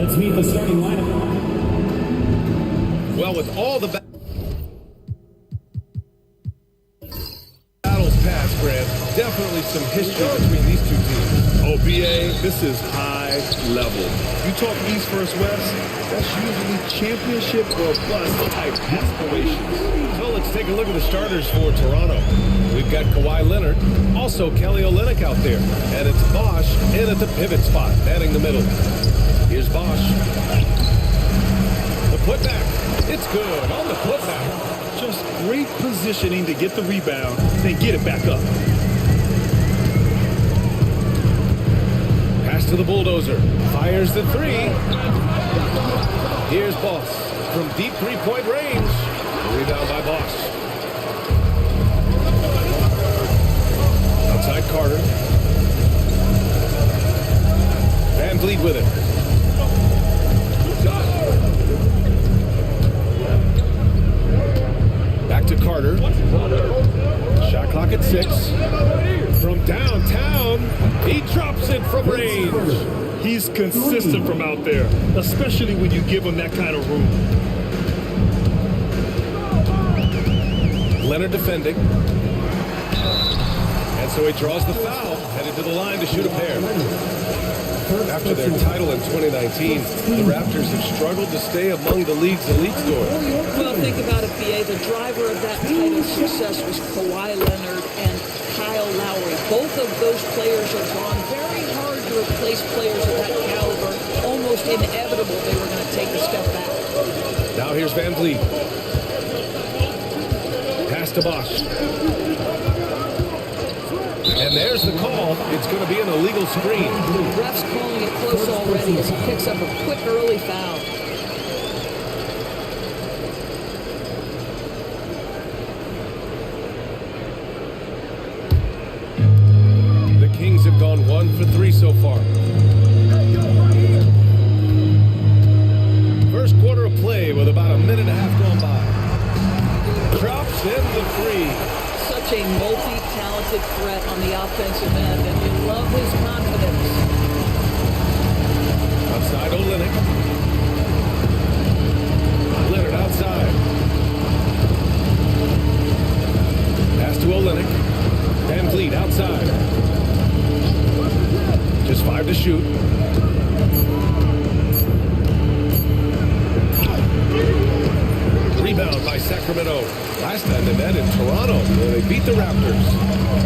Let's meet the starting lineup. Well, with all the battles past, Grant, definitely some history between these two teams. Oh, BA, this is high level. You talk East versus West, that's usually championship or bust type aspirations. So let's take a look at the starters for Toronto. We've got Kawhi Leonard, also Kelly Olynyk out there, and it's Bosch in at the pivot spot, manning the middle. Here's Bosch. The putback. It's good on the putback. Just great positioning to get the rebound, then get it back up. Pass to the bulldozer. Fires the three. Here's Bosch from deep three-point range. Rebound by Bosch. Outside Carter. Van Vliet with it. Back to Carter. Shot clock at 6. From downtown, he drops it from range. He's consistent from out there, especially when you give him that kind of room. Leonard defending. And so he draws the foul, headed to the line to shoot a pair. After their title in 2019, the Raptors have struggled to stay among the league's elite scorers. Well, think about it, B.A. The driver of that title success was Kawhi Leonard and Kyle Lowry. Both of those players are gone. Very hard to replace players of that caliber. Almost inevitable they were going to take a step back. Now here's Van Vliet. Pass to Bosch. And there's the call. It's going to be an illegal screen. The ref's calling it close already as he picks up a quick early foul. The Kings have gone 1 for 3 so far. First quarter of play with about a minute and a half gone by. Drops in the three. Such a multi-talented threat on the offensive end, and you love his confidence. Outside Olynyk. Leonard outside. Pass to Olynyk. Van Vliet outside. Just 5 to shoot. Rebound by Sacramento. Last time they met in Toronto, where they beat the Raptors.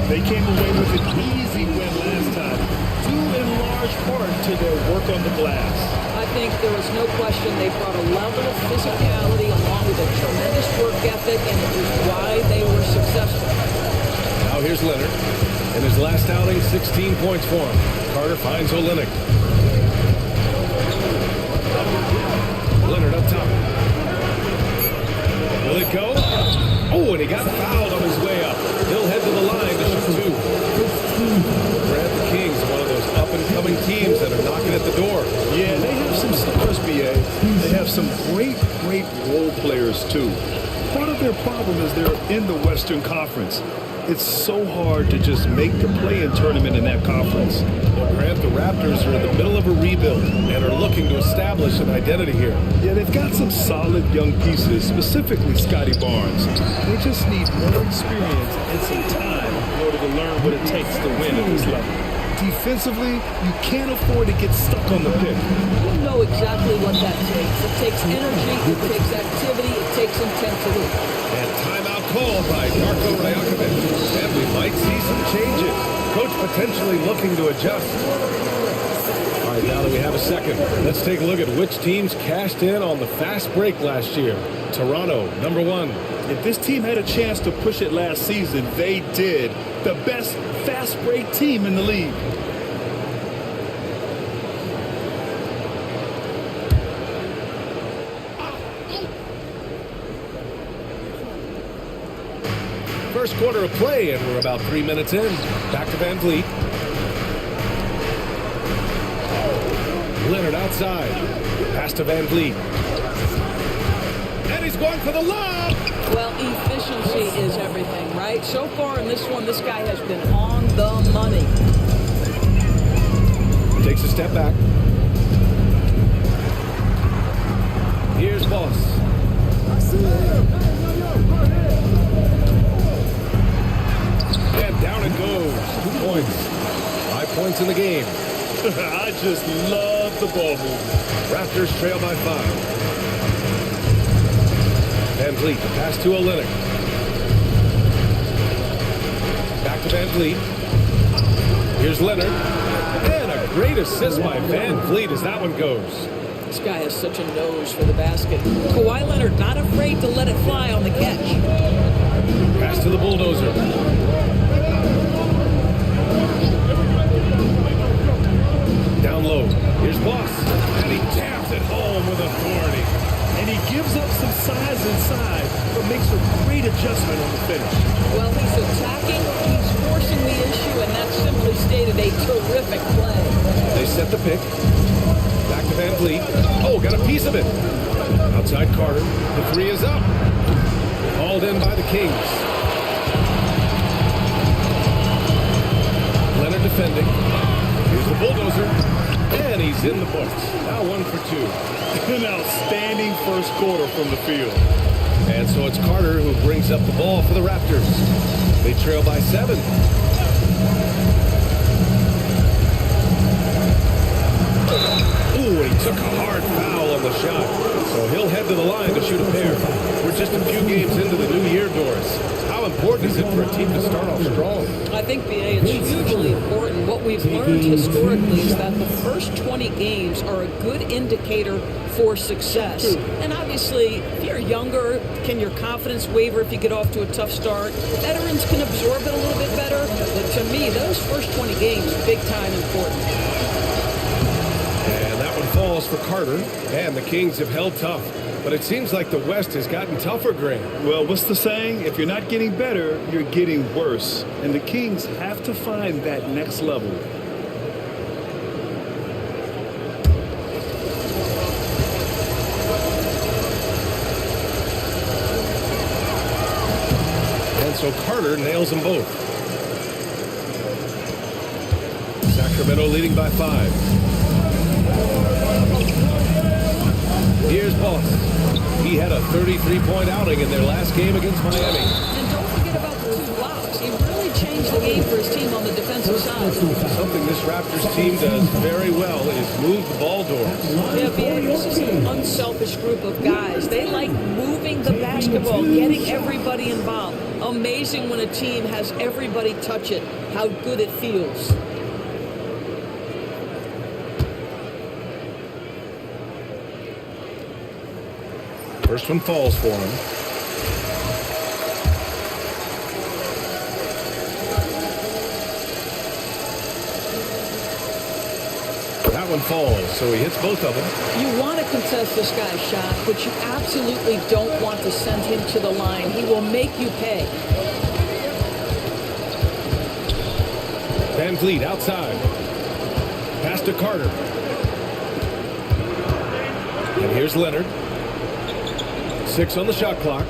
They came away with an easy win last time, due in large part to their work on the glass. I think there was no question they brought a level of physicality along with a tremendous work ethic, and it was why they were successful. Now here's Leonard. In his last outing, 16 points for him. Carter finds Olynyk. Leonard up top. Will it go? Oh, and he got fouled on his way up. He'll head to the line to shoot 2. Grant, the Kings, one of those up-and-coming teams that are knocking at the door. Yeah, they have some stars, BA. They have some great role players, too. Part of their problem is they're in the Western Conference. It's so hard to just make the play-in tournament in that conference. Well, Grant, the Raptors are in the middle of a rebuild and are looking to establish an identity here. Yeah, they've got some solid young pieces, specifically Scotty Barnes. They just need more experience and some time in order to learn what it takes to win at this level. Defensively, you can't afford to get stuck on the pick. You know exactly what that takes. It takes energy, it takes activity, it takes intensity. And timeout called by Darko Rajakovic. And we might see some changes. Coach potentially looking to adjust. All right, now that we have a second, let's take a look at which teams cashed in on the fast break last year. Toronto, number 1. If this team had a chance to push it last season, they did. The best fast break team in the league. First quarter of play, and we're about 3 minutes in. Back to Van Vliet. Leonard outside. Pass to Van Vliet. And he's going for the lob. Well, efficiency is everything, right? So far in this one, this guy has been on the money. Takes a step back. boss. And down it goes. 2 points. 5 points in the game. I just love the ball movement. Raptors trail by 5. Van Vliet, the pass to Olenek. Back to Van Vliet. Here's Leonard. And a great assist by Van Vliet as that one goes. This guy has such a nose for the basket. Kawhi Leonard not afraid to let it fly on the catch. Pass to the bulldozer. Down low. Here's Boss. And he taps it home with authority. And he gives up some size inside, but makes a great adjustment on the finish. Well, he's attacking, he's forcing the issue, and that's simply stated a terrific play. They set the pick. Back to Van Vliet. Oh, got a piece of it. Outside Carter. The 3 is up. Hauled in by the Kings. Leonard defending. Here's the bulldozer. And he's in the books. Now 1 for 2. An outstanding first quarter from the field. And so it's Carter who brings up the ball for the Raptors. They trail by 7. Ooh, and he took a hard foul on the shot. So he'll head to the line to shoot a pair. We're just a few games into the new year, Doris. How important is it for a team to start off strong? I think, BA, it's hugely important. What we've learned historically is that the first 20 games are a good indicator for success. And obviously, if you're younger, can your confidence waver if you get off to a tough start? Veterans can absorb it a little bit better. But to me, those first 20 games, big time important. And that one falls for Carter. And the Kings have held tough. But it seems like the West has gotten tougher, Graham. Well, what's the saying? If you're not getting better, you're getting worse. And the Kings have to find that next level. And so Carter nails them both. Sacramento leading by 5. Here's Boss. He had a 33-point outing in their last game against Miami. And don't forget about the 2 blocks. He really changed the game for his team on the defensive side. Something this Raptors team does very well is move the ball, Doris. Yeah, BA, this is an unselfish group of guys. They like moving the basketball, getting everybody involved. Amazing when a team has everybody touch it, how good it feels. First one falls for him. That one falls, so he hits both of them. You want to contest this guy's shot, but you absolutely don't want to send him to the line. He will make you pay. Van Vliet outside. Pass to Carter. And here's Leonard. 6 on the shot clock.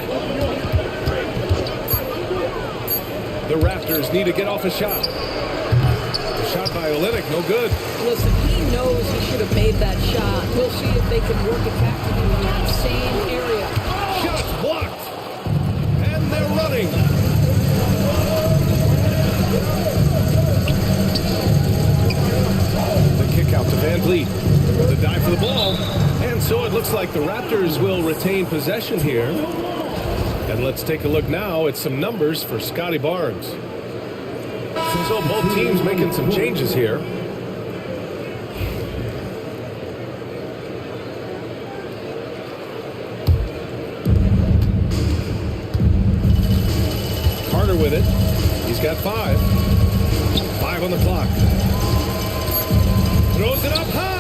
The Raptors need to get off a shot. The shot by Olenek, no good. Listen, he knows he should have made that shot. We'll see if they can work it back to him in that same area. Shot's blocked. And they're running. The kick out to Van Vliet. The dive for the ball. And so it looks like the Raptors will retain possession here. And let's take a look now at some numbers for Scotty Barnes. So both teams making some changes here. Carter with it. He's got 5. 5 on the clock. Throws it up high.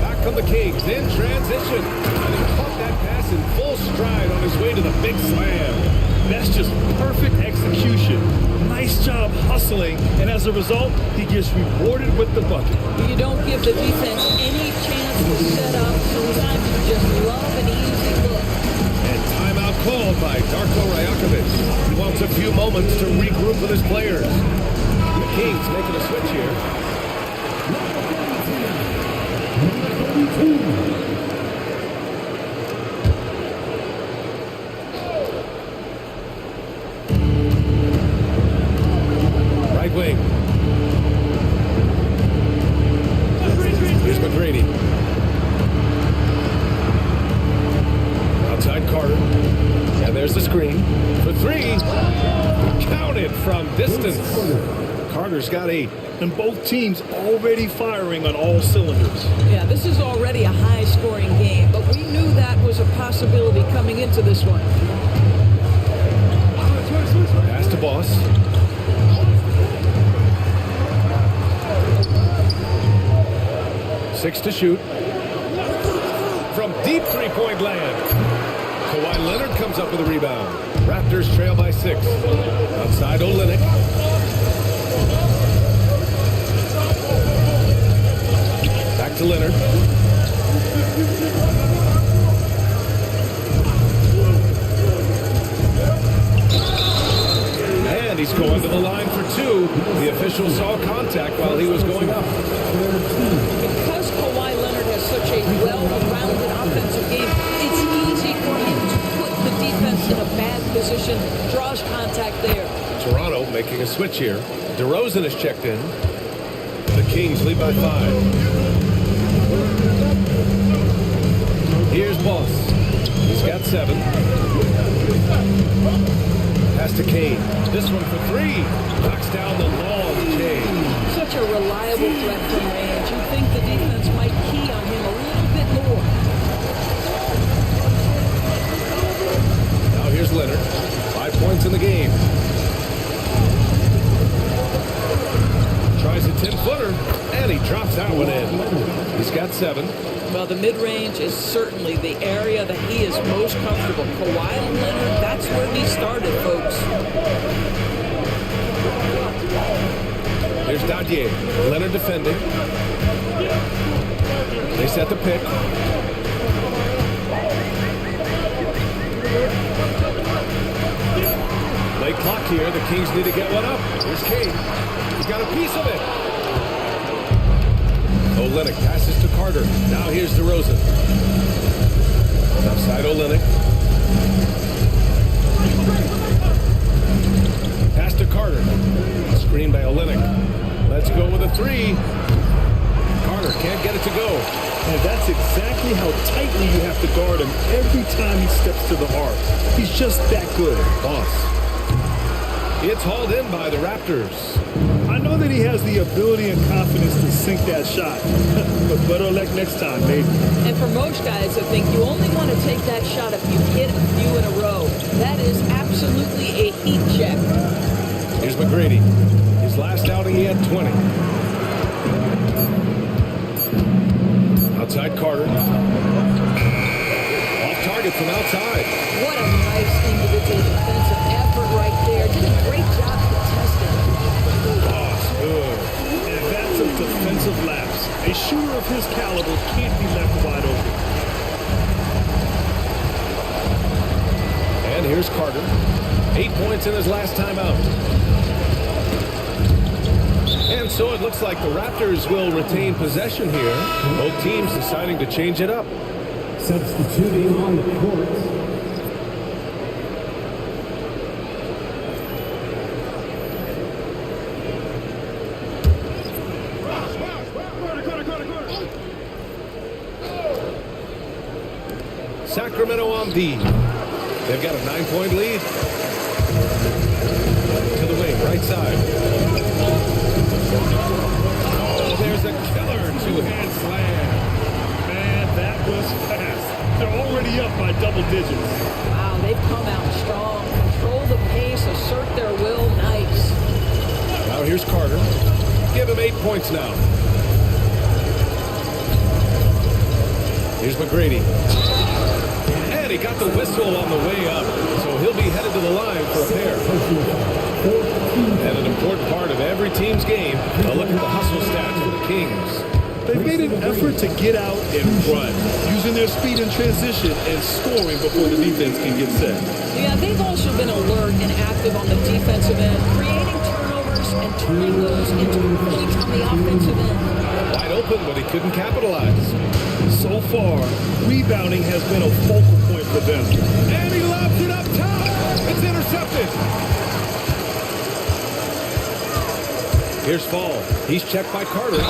Back come the Kings in transition. And he caught that pass in full stride on his way to the big slam. That's just perfect execution. Nice job hustling, and as a result, he gets rewarded with the bucket. You don't give the defense any chance to set up. Sometimes you just love an easy look. And timeout called by Darko Rajakovic. He wants a few moments to regroup with his players. The Kings making a switch here. from distance. Carter's got 8. And both teams already firing on all cylinders. Yeah, this is already a high-scoring game, but we knew that was a possibility coming into this one. Pass to Boss. Six to shoot. From deep three-point land. Kawhi Leonard comes up with a rebound. Raptors trail by 6. Outside Olynyk. Back to Leonard. And he's going to the line for 2. The official saw contact while he was going up. Because Kawhi Leonard has such a well-rounded offensive game, it's easy for him to put the defense in a bad position, draws contact there. Toronto making a switch here. DeRozan is checked in. The Kings lead by 5. Here's Boss. He's got 7. Pass to Kane. This one for 3. Knocks down the long Kane. Such a reliable threat from range. You'd think the defense might key on him a little bit more. Now here's Leonard. 5 points in the game. Tries a 10-footer, and he drops that one in. He's got 7. Well, the mid-range is certainly the area that he is most comfortable. Kawhi Leonard, that's where he started, folks. Here's Dadier. Leonard defending. They set the pick. Late clock here. The Kings need to get one up. Here's Kane. He's got a piece of it. Olynyk passes to Carter. Now here's DeRozan. Outside Olynyk. Pass to Carter. Screen by Olynyk. Let's go with a 3. Carter can't get it to go. And that's exactly how tightly you have to guard him every time he steps to the arc. He's just that good. Boss. It's hauled in by the Raptors. I know that he has the ability and confidence to sink that shot. But better luck next time, maybe. And for most guys, I think you only want to take that shot if you hit a few in a row. That is absolutely a heat check. Here's McGrady. His last outing, he had 20. Outside Carter. Off target from outside. What a nice individual defensive effort right there. Did a great job contesting. And that's a defensive lapse. A shooter of his caliber can't be left wide open. And here's Carter. 8 points in his last time out. And so it looks like the Raptors will retain possession here. Both teams deciding to change it up. Substituting on the court. Sacramento on D. They've got a 9-point lead. To the wing, right side. Oh, there's a killer two-hand slam. Man, that was fast. They're already up by double digits. Wow, they've come out strong. Control the pace, assert their will. Nice. Now here's Carter. Give him 8 points now. Here's McGrady. And he got the whistle on the way up, so he'll be headed to the line for a pair. And an important part of every team's game, a look at the hustle stats for the Kings. They've made an effort to get out and run, using their speed in transition and scoring before the defense can get set. Yeah, they've also been alert and active on the defensive end, creating turnovers and turning those into points on the offensive end. Wide open, but he couldn't capitalize. So far, rebounding has been a focal point for them. And he lobs it up top. It's intercepted. Here's Fall. He's checked by Carter.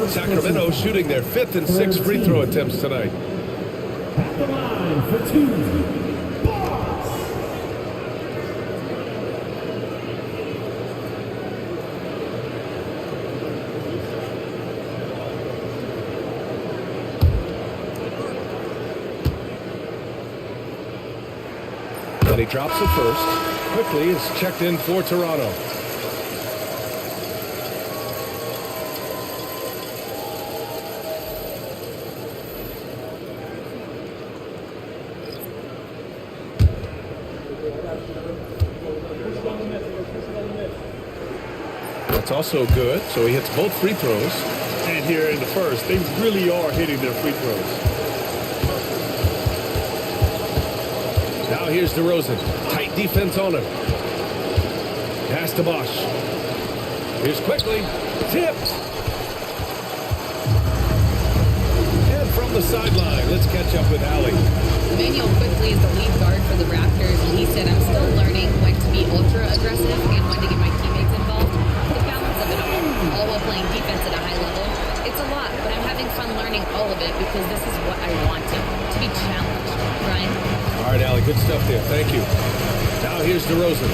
Sacramento shooting their 5th and 6th free throw attempts tonight. At the line for 2. Boss. he drops it first. Quickly, it's checked in for Toronto. That's also good, so he hits both free throws. And here in the first, they really are hitting their free throws. Now here's DeRozan. Tight defense on him. Pass to Bosch. Here's quickly. Tipped. And from the sideline, let's catch up with Allie. Manuel quickly is the lead guard for the Raptors, and he said, I'm still learning when to be ultra aggressive and when to get my teammates involved. The balance of it all while playing defense at a high level. It's a lot, but I'm having fun learning all of it because this is what I wanted, to be challenged. Ryan? All right, Allie, good stuff there. Thank you. Now here's DeRozan.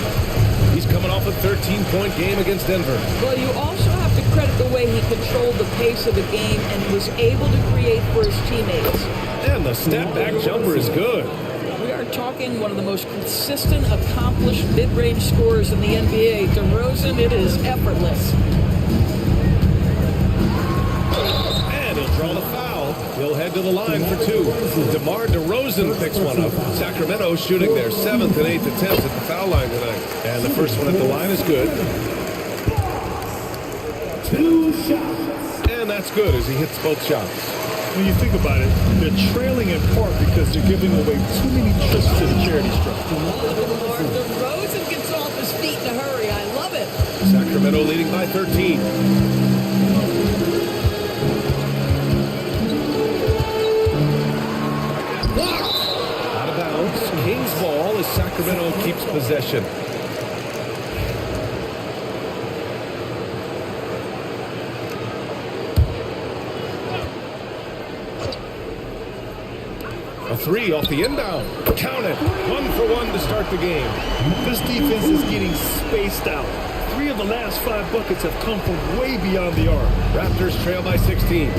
He's coming off a 13-point game against Denver. Well, you also have to credit the way he controlled the pace of the game and was able to create for his teammates. And the step-back jumper is good. We are talking one of the most consistent, accomplished mid-range scorers in the NBA. DeRozan, it is effortless. And he'll draw the foul. He'll head to the line for two. DeMar DeRozan picks one up. Sacramento shooting their 7th and 8th attempts at the foul line tonight. And the first one at the line is good. 2 shots. And that's good as he hits both shots. When you think about it, they're trailing in part because they're giving away too many trips to the charity stripe. DeRozan gets off his feet in a hurry. I love it. Sacramento leading by 13. Out of bounds. Kings ball as Sacramento keeps possession. A three off the inbound. Count it. 1 for 1 to start the game. This defense is getting spaced out. 3 of the last 5 buckets have come from way beyond the arc. Raptors trail by 16.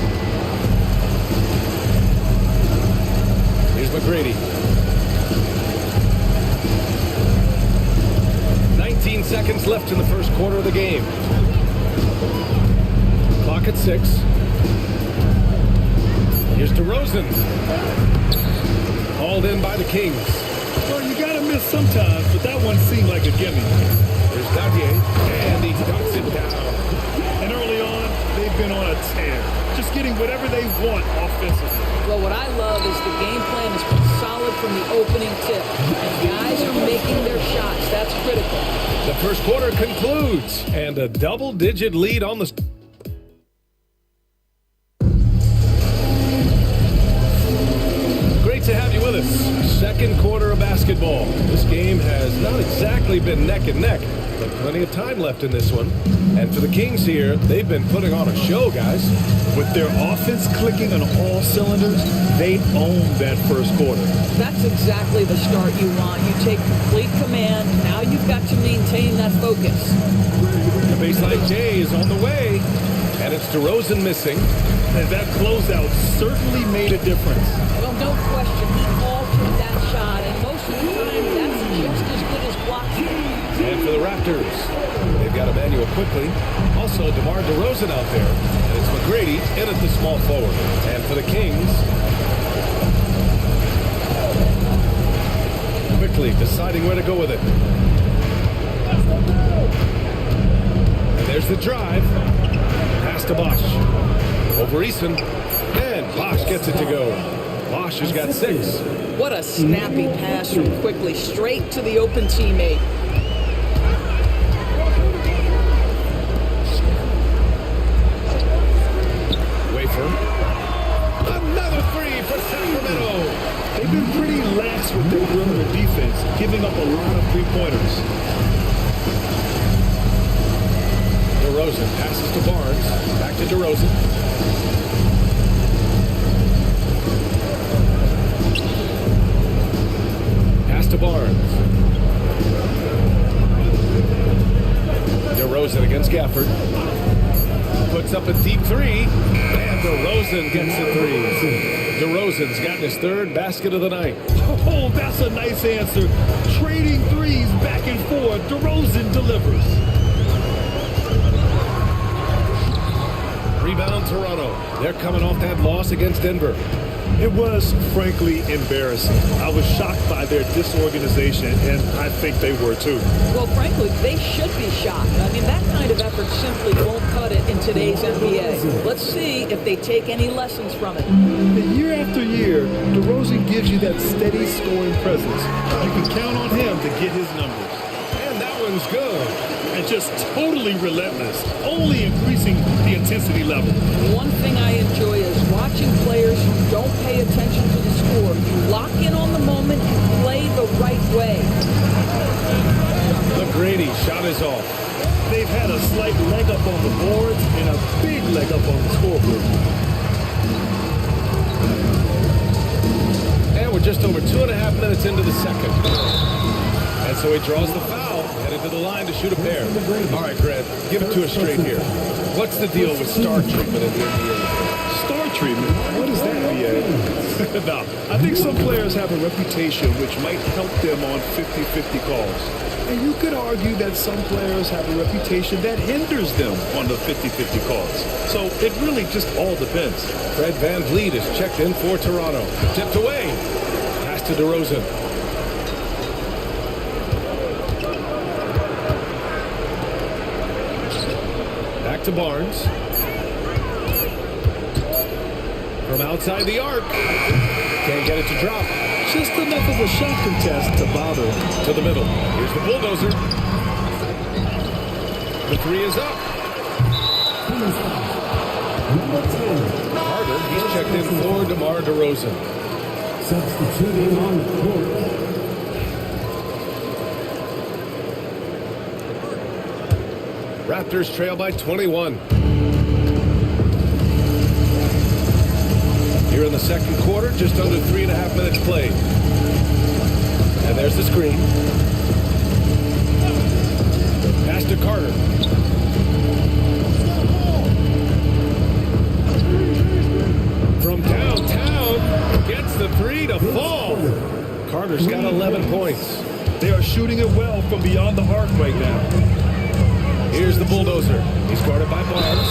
Here's McGrady. 19 seconds left in the first quarter of the game. Clock at 6. Here's DeRozan. Hauled in by the Kings. Well, you gotta miss sometimes, but that one seemed like a gimme. There's Gautier, and he dunks it down. And early on, they've been on a tear, just getting whatever they want offensively. Well, what I love is the game plan has been solid from the opening tip. And guys are making their shots. That's critical. The first quarter concludes, and a double-digit lead on the... Great to have you with us. Second quarter of basketball. This game has not exactly been neck and neck, but plenty of time left in this one. And for the Kings here, they've been putting on a show, guys. With their offense clicking on all cylinders, they own that first quarter. That's exactly the start you want. You take complete command. Now you've got to maintain that focus. The baseline J is on the way, and it's DeRozan missing. And that closeout certainly made a difference. Well, no question, he altered that shot, and most of the time, that's just as good as blocking. And for the Raptors, they've got Emmanuel quickly. Also, DeMar DeRozan out there. And it's McGrady in at the small forward. And for the Kings, quickly deciding where to go with it. And there's the drive. Pass to Bosch. Over Eason. And Bosch gets it to go. Bosch has got 6. What a snappy pass from Quickly, straight to the open teammate. Wafer. Another 3 for Sacramento. They've been pretty lax with their perimeter defense, giving up a lot of three-pointers. DeRozan passes to Barnes. Back to DeRozan. Pass to Barnes. DeRozan against Gafford. Puts up a deep 3. And DeRozan gets the 3. DeRozan's gotten his third basket of the night. Oh, that's a nice answer. Trading threes back and forth. DeRozan delivers. Rebound Toronto. They're coming off that loss against Denver. It was, frankly, embarrassing. I was shocked by their disorganization, and I think they were too. Well, frankly, they should be shocked. I mean, that kind of effort simply won't cut it in today's NBA. Let's see if they take any lessons from it. Year after year, DeRozan gives you that steady scoring presence. You can count on him to get his numbers. And that one's good. And just totally relentless, only increasing the intensity level. One thing I enjoy is watching players who don't pay attention to the score. You lock in on the moment and play the right way. McGrady shot is off. They've had a slight leg up on the boards and a big leg up on the scoreboard. And we're just over 2.5 minutes into the second. And so he draws the foul, headed to the line to shoot a pair. All right, Greg, give it to us straight here. What's the deal with star treatment in the NBA? Star treatment? What is that, BA? No, I think some players have a reputation which might help them on 50-50 calls. And you could argue that some players have a reputation that hinders them on the 50-50 calls. So it really just all depends. Fred VanVleet is checked in for Toronto. Tipped away. Pass to DeRozan. Back to Barnes. From outside the arc. Can't get it to drop. Just enough of a shot contest to bother him. To the middle. Here's the bulldozer. The three is up. Carter, he's checked in for DeMar DeRozan. Substituting on court. Raptors trail by 21. Here in the second quarter, just under 3.5 minutes played. And there's the screen. Pass to Carter. From downtown, gets the three to fall. Carter's got 11 points. They are shooting it well from beyond the arc right now. Here's the bulldozer. He's guarded by Barnes.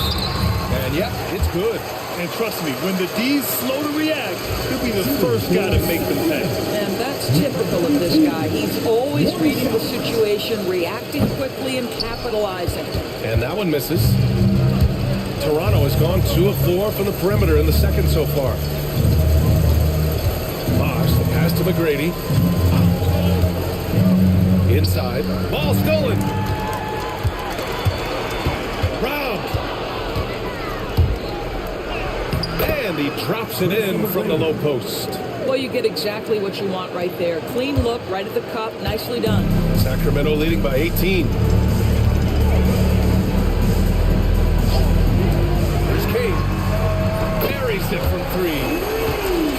And yep, it's good. And trust me, when the D's slow to react, he'll be the first guy to make them pay. And that's typical of this guy. He's always reading the situation, reacting quickly, and capitalizing. And that one misses. Toronto has gone 2 of 4 from the perimeter in the second so far. Bosh, the pass to McGrady. Inside. Ball stolen. Robbed. And he drops it in from the low post. Well, you get exactly what you want right there. Clean look, right at the cup. Nicely done. Sacramento leading by 18. Here's Kane. Buries it from 3.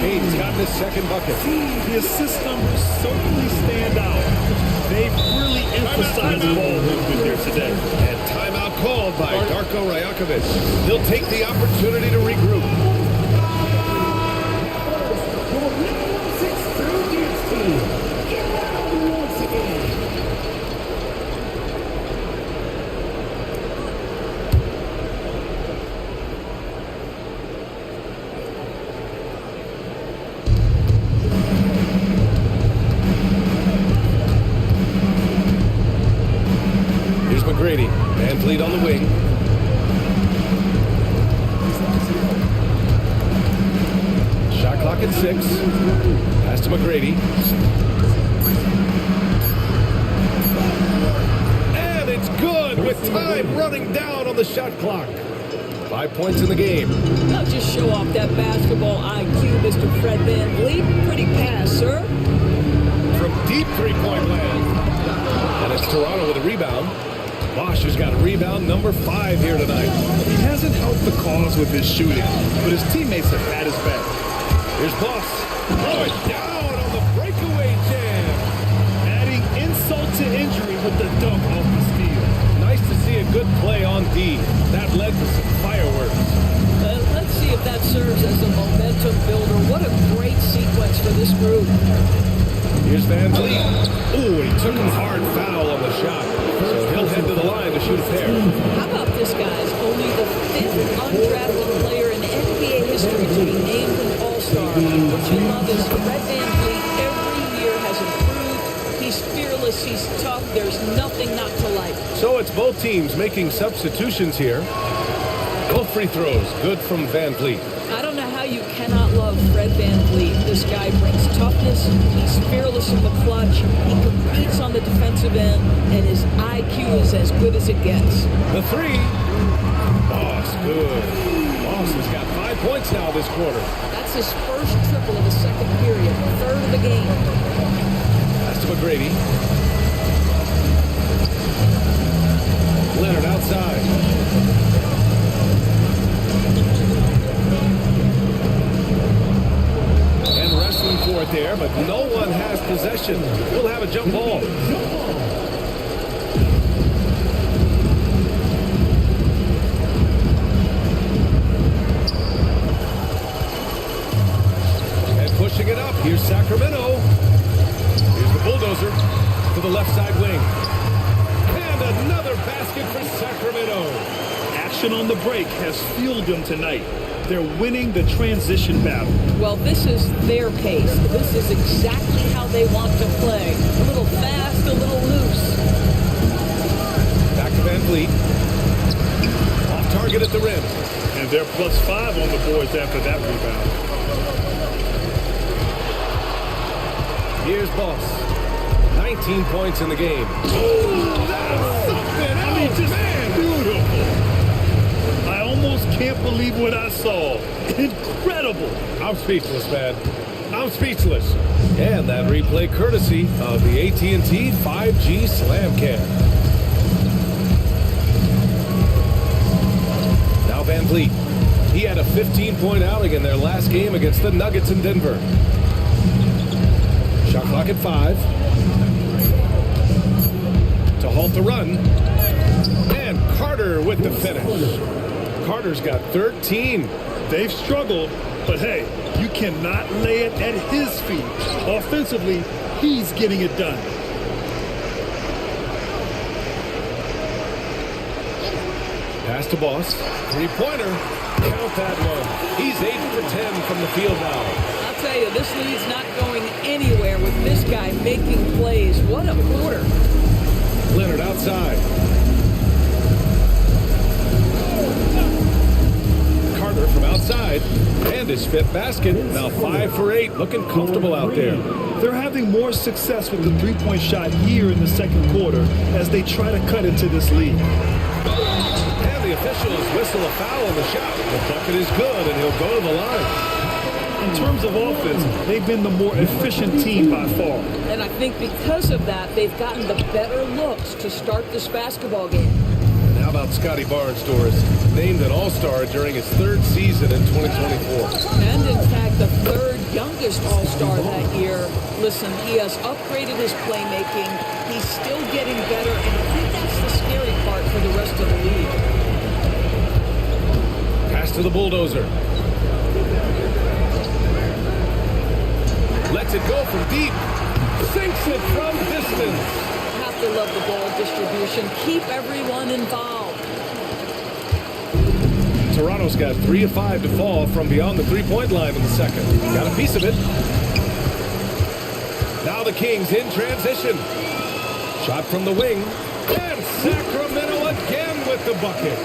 Kane's gotten his second bucket. The assist numbers certainly stand out. They've really emphasized ball movement here today. And timeout called by Darko Rajakovic. He'll take the opportunity to regroup. McGrady, VanVleet on the wing. Shot clock at 6. Pass to McGrady. And it's good with time running down on the shot clock. 5 points in the game. Now just show off that basketball IQ, Mr. Fred VanVleet. Pretty pass, sir. From deep three-point land. And it's Toronto with a rebound. Bosh has got a rebound number 5 here tonight. He hasn't helped the cause with his shooting, but his teammates have had his back. Here's Boss. Throw it down on the breakaway jam. Adding insult to injury with the dunk off the steal. Nice to see a good play on D. That led to some fireworks. Let's see if that serves as a momentum builder. What a screwed. Here's Van Vliet. Ooh, he took a hard foul on the shot. So he'll head to the line to shoot a pair. How about this, guys? Only the 5th undrafted player in NBA history to be named an All-Star. What you love is Fred Van Vliet every year has improved. He's fearless, he's tough, there's nothing not to like. So it's both teams making substitutions here. Both free throws, good from Van Vliet. I don't know how you cannot love Fred Van Vliet. This guy brings toughness, he's fearless in the clutch, he competes on the defensive end, and his IQ is as good as it gets. The three. Boss, good. Boss has got 5 points now this quarter. That's his first triple of the second period, third of the game. Pass to McGrady. Leonard outside. Wrestling for it there, but no one has possession. We'll have a jump ball. And pushing it up. Here's Sacramento. Here's the bulldozer to the left side wing. And another basket for Sacramento. Action on the break has fueled them tonight. They're winning the transition battle. Well, this is their pace. This is exactly how they want to play. A little fast, a little loose. Back to Van Vliet. Off target at the rim. And they're +5 on the boards after that rebound. Here's Boss. 19 points in the game. Ooh, that's something else. I mean, just beautiful. I almost can't believe what I saw. Incredible. I'm speechless, man. I'm speechless. And that replay courtesy of the AT&T 5G Slam Cam. Now Van Vliet. He had a 15-point outing in their last game against the Nuggets in Denver. Shot clock at 5. To halt the run. And Carter with the finish. Carter's got 13. They've struggled, but hey, you cannot lay it at his feet. Offensively, he's getting it done. Pass to Boss. Three-pointer. Count that one. He's 8 for 10 from the field now. I'll tell you, this lead's not going anywhere with this guy making plays. What a quarter. Leonard outside. Carter from outside. And his 5th basket. Now 5 for 8. Looking comfortable out there. They're having more success with the three-point shot here in the second quarter as they try to cut into this lead. And the officials whistle a foul on the shot. The bucket is good, and he'll go to the line. In terms of offense, they've been the more efficient team by far. And I think because of that, they've gotten the better looks to start this basketball game. And how about Scotty Barnes, Doris? Named an All-Star during his 3rd season in 2024. And in fact, the 3rd youngest All-Star that year. Listen, he has upgraded his playmaking. He's still getting better, and I think that's the scary part for the rest of the league. Pass to the bulldozer. Lets it go from deep. Sinks it from distance. Have to love the ball distribution. Keep everyone involved. Toronto's got 3 of 5 to fall from beyond the three-point line in the second. Got a piece of it. Now the Kings in transition. Shot from the wing. And Sacramento again with the bucket.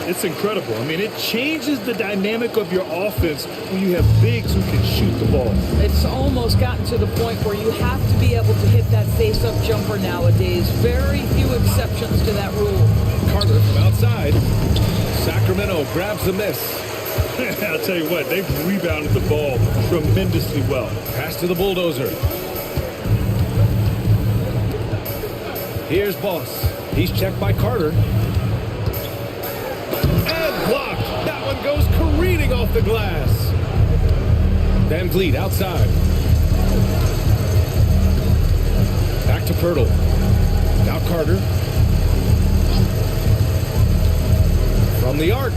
It's incredible. I mean, it changes the dynamic of your offense when you have bigs who can shoot the ball. It's almost gotten to the point where you have to be able to hit that face-up jumper nowadays. Very few exceptions to that rule. Carter from outside. Sacramento grabs the miss. I'll tell you what, they've rebounded the ball tremendously well. Pass to the bulldozer. Here's Boss. He's checked by Carter. And blocked. That one goes careening off the glass. Van Vliet outside. Back to Pirtle. Now Carter. From the arc.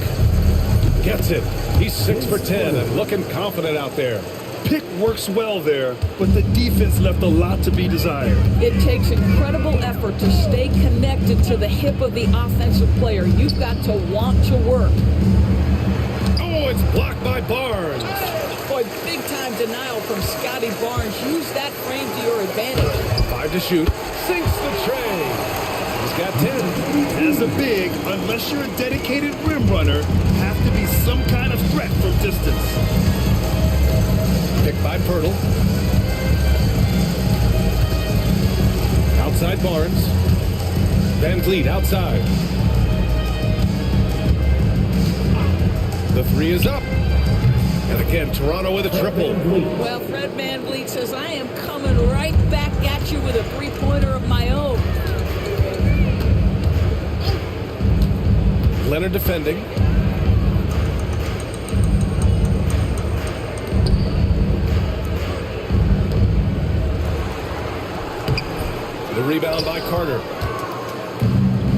Gets it. He's 6 for 10 and looking confident out there. pick works well there, but the defense left a lot to be desired. It takes incredible effort to stay connected to the hip of the offensive player. You've got to want to work. Oh, it's blocked by Barnes. Boy, big-time denial from Scotty Barnes. Use that frame to your advantage. 5 to shoot. Sinks the tray. He's got 10. As a big, unless you're a dedicated rim runner, have to be some kind of threat from distance. Picked by Pirtle. Outside Barnes. Van Vliet outside. The 3 is up. And again, Toronto with a triple. Well, Fred VanVleet says, I am coming right back at you with a three-pointer of my own. Leonard defending. The rebound by Carter.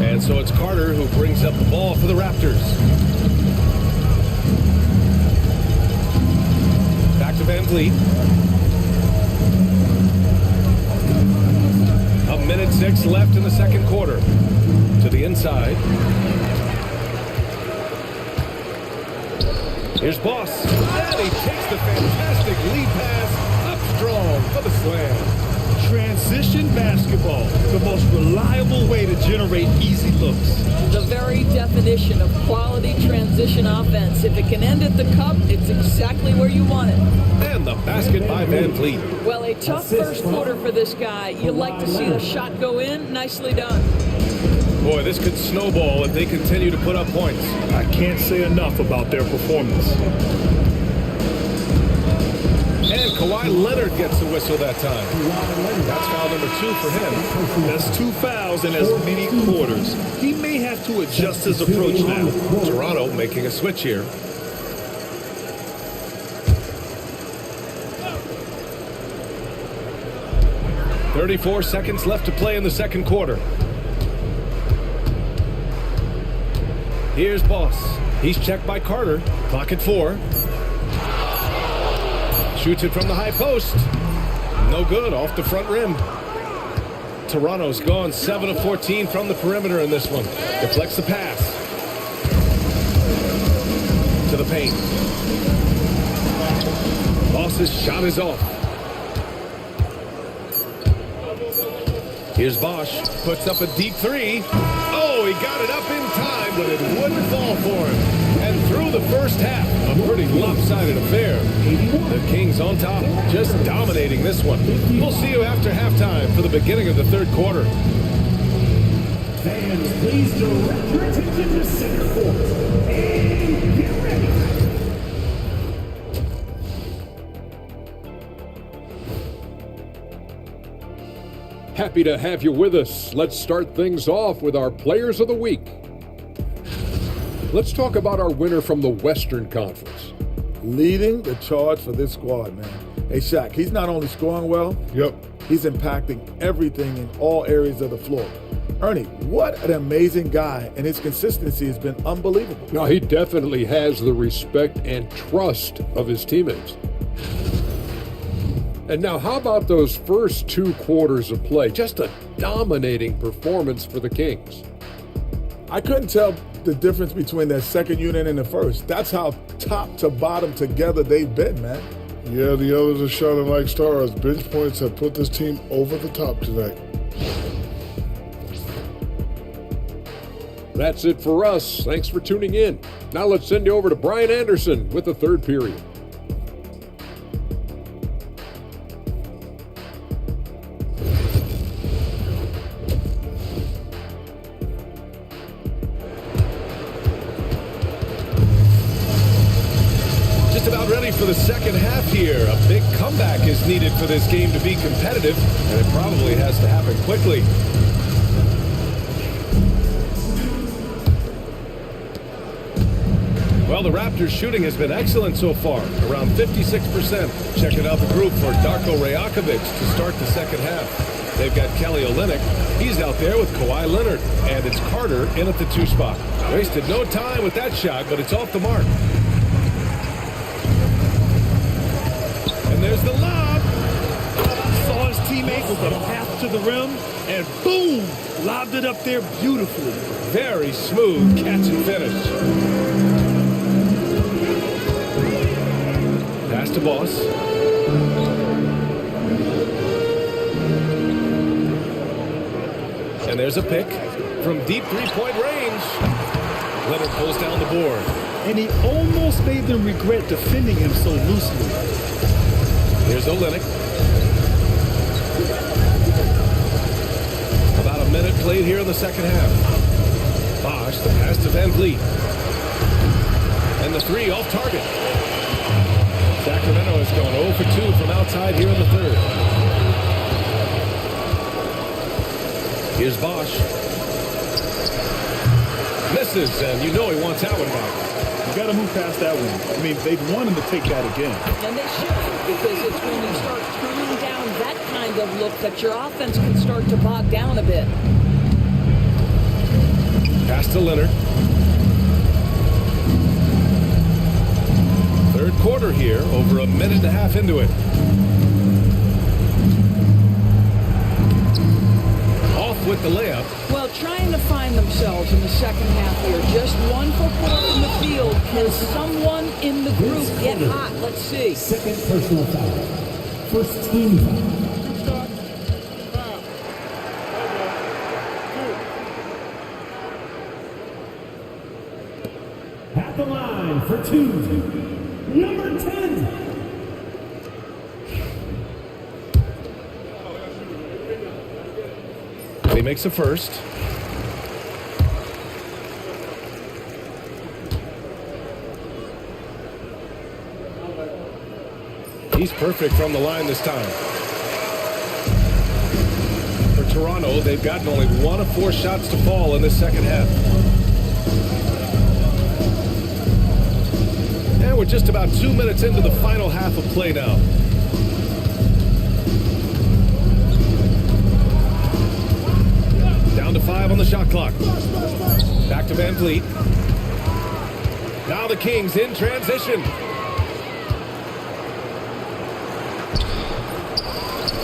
And so it's Carter who brings up the ball for the Raptors. Back to Van Vliet. 1:06 left in the second quarter. To the inside. Here's Boss. And he takes the fantastic lead pass up strong for the slam. Transition basketball, the most reliable way to generate easy looks. The very definition of quality transition offense. If it can end at the cup, it's exactly where you want it. And the basket by Van Vliet. Well, a tough first quarter for this guy. You like to see the shot go in. Nicely done. Boy, this could snowball if they continue to put up points. I can't say enough about their performance. And Kawhi Leonard gets the whistle that time. That's foul number 2 for him. That's 2 fouls in as many quarters. He may have to adjust his approach now. Toronto making a switch here. .34 seconds left to play in the second quarter. Here's Boss. He's checked by Carter. Clock at 4. Shoots it from the high post. No good, off the front rim. Toronto's gone 7 of 14 from the perimeter in this one. Deflects the pass. To the paint. Boss's shot is off. Here's Bosch. Puts up a deep 3. Oh, he got it up in time, but it wouldn't fall for him. And through the first half, a pretty lopsided affair. The Kings on top, just dominating this one. We'll see you after halftime for the beginning of the third quarter. Fans, please direct your attention to center court. And get ready. Happy to have you with us. Let's start things off with our Players of the Week. Let's talk about our winner from the Western Conference. Leading the charge for this squad, man. Hey, Shaq, he's not only scoring well, he's impacting everything in all areas of the floor. Ernie, what an amazing guy, and his consistency has been unbelievable. Now, he definitely has the respect and trust of his teammates. And now, how about those first 2 quarters of play? Just a dominating performance for the Kings. I couldn't tell the difference between that second unit and the first. That's how top to bottom together they've been, man. Yeah, the others are shining like stars. Bench points have put this team over the top tonight. That's it for us. Thanks for tuning in. Now let's send you over to Brian Anderson with the third period. For the second half here, a big comeback is needed for this game to be competitive, and it probably has to happen quickly. Well, the Raptors' shooting has been excellent so far, around 56%. Checking out the group for Darko Rajakovic to start the second half. They've got Kelly Olynyk. He's out there with Kawhi Leonard, and it's Carter in at the 2 spot. Wasted no time with that shot, but it's off the mark. And there's the lob. Saw his teammate with a path to the rim, and boom! Lobbed it up there beautifully. Very smooth catch and finish. Pass to Boss. And there's a pick from deep three-point range. Leonard pulls down the board. And he almost made them regret defending him so loosely. Here's Olynyk. About a minute played here in the second half. Bosch, the pass to Van Vliet. And the three off target. Sacramento has gone 0 for 2 from outside here in the third. Here's Bosch. Misses, and you know he wants that one back. You got to move past that one. I mean, they'd want him to take that again. And they should, because it's when you start turning down that kind of look that your offense can start to bog down a bit. Pass to Leonard. Third quarter here, over a minute and a half into it. Off with the layup. Well, trying to find themselves in the second half here. Just 1 for 4 from the field. Can someone in the group get hot? Let's see. Second personal foul. First team foul. At the line for two, number 10. He makes a first. He's perfect from the line this time. For Toronto, they've gotten only 1 of 4 shots to fall in this second half. And we're just about 2 minutes into the final half of play now. Down to 5 on the shot clock. Back to Van Vliet. Now the Kings in transition.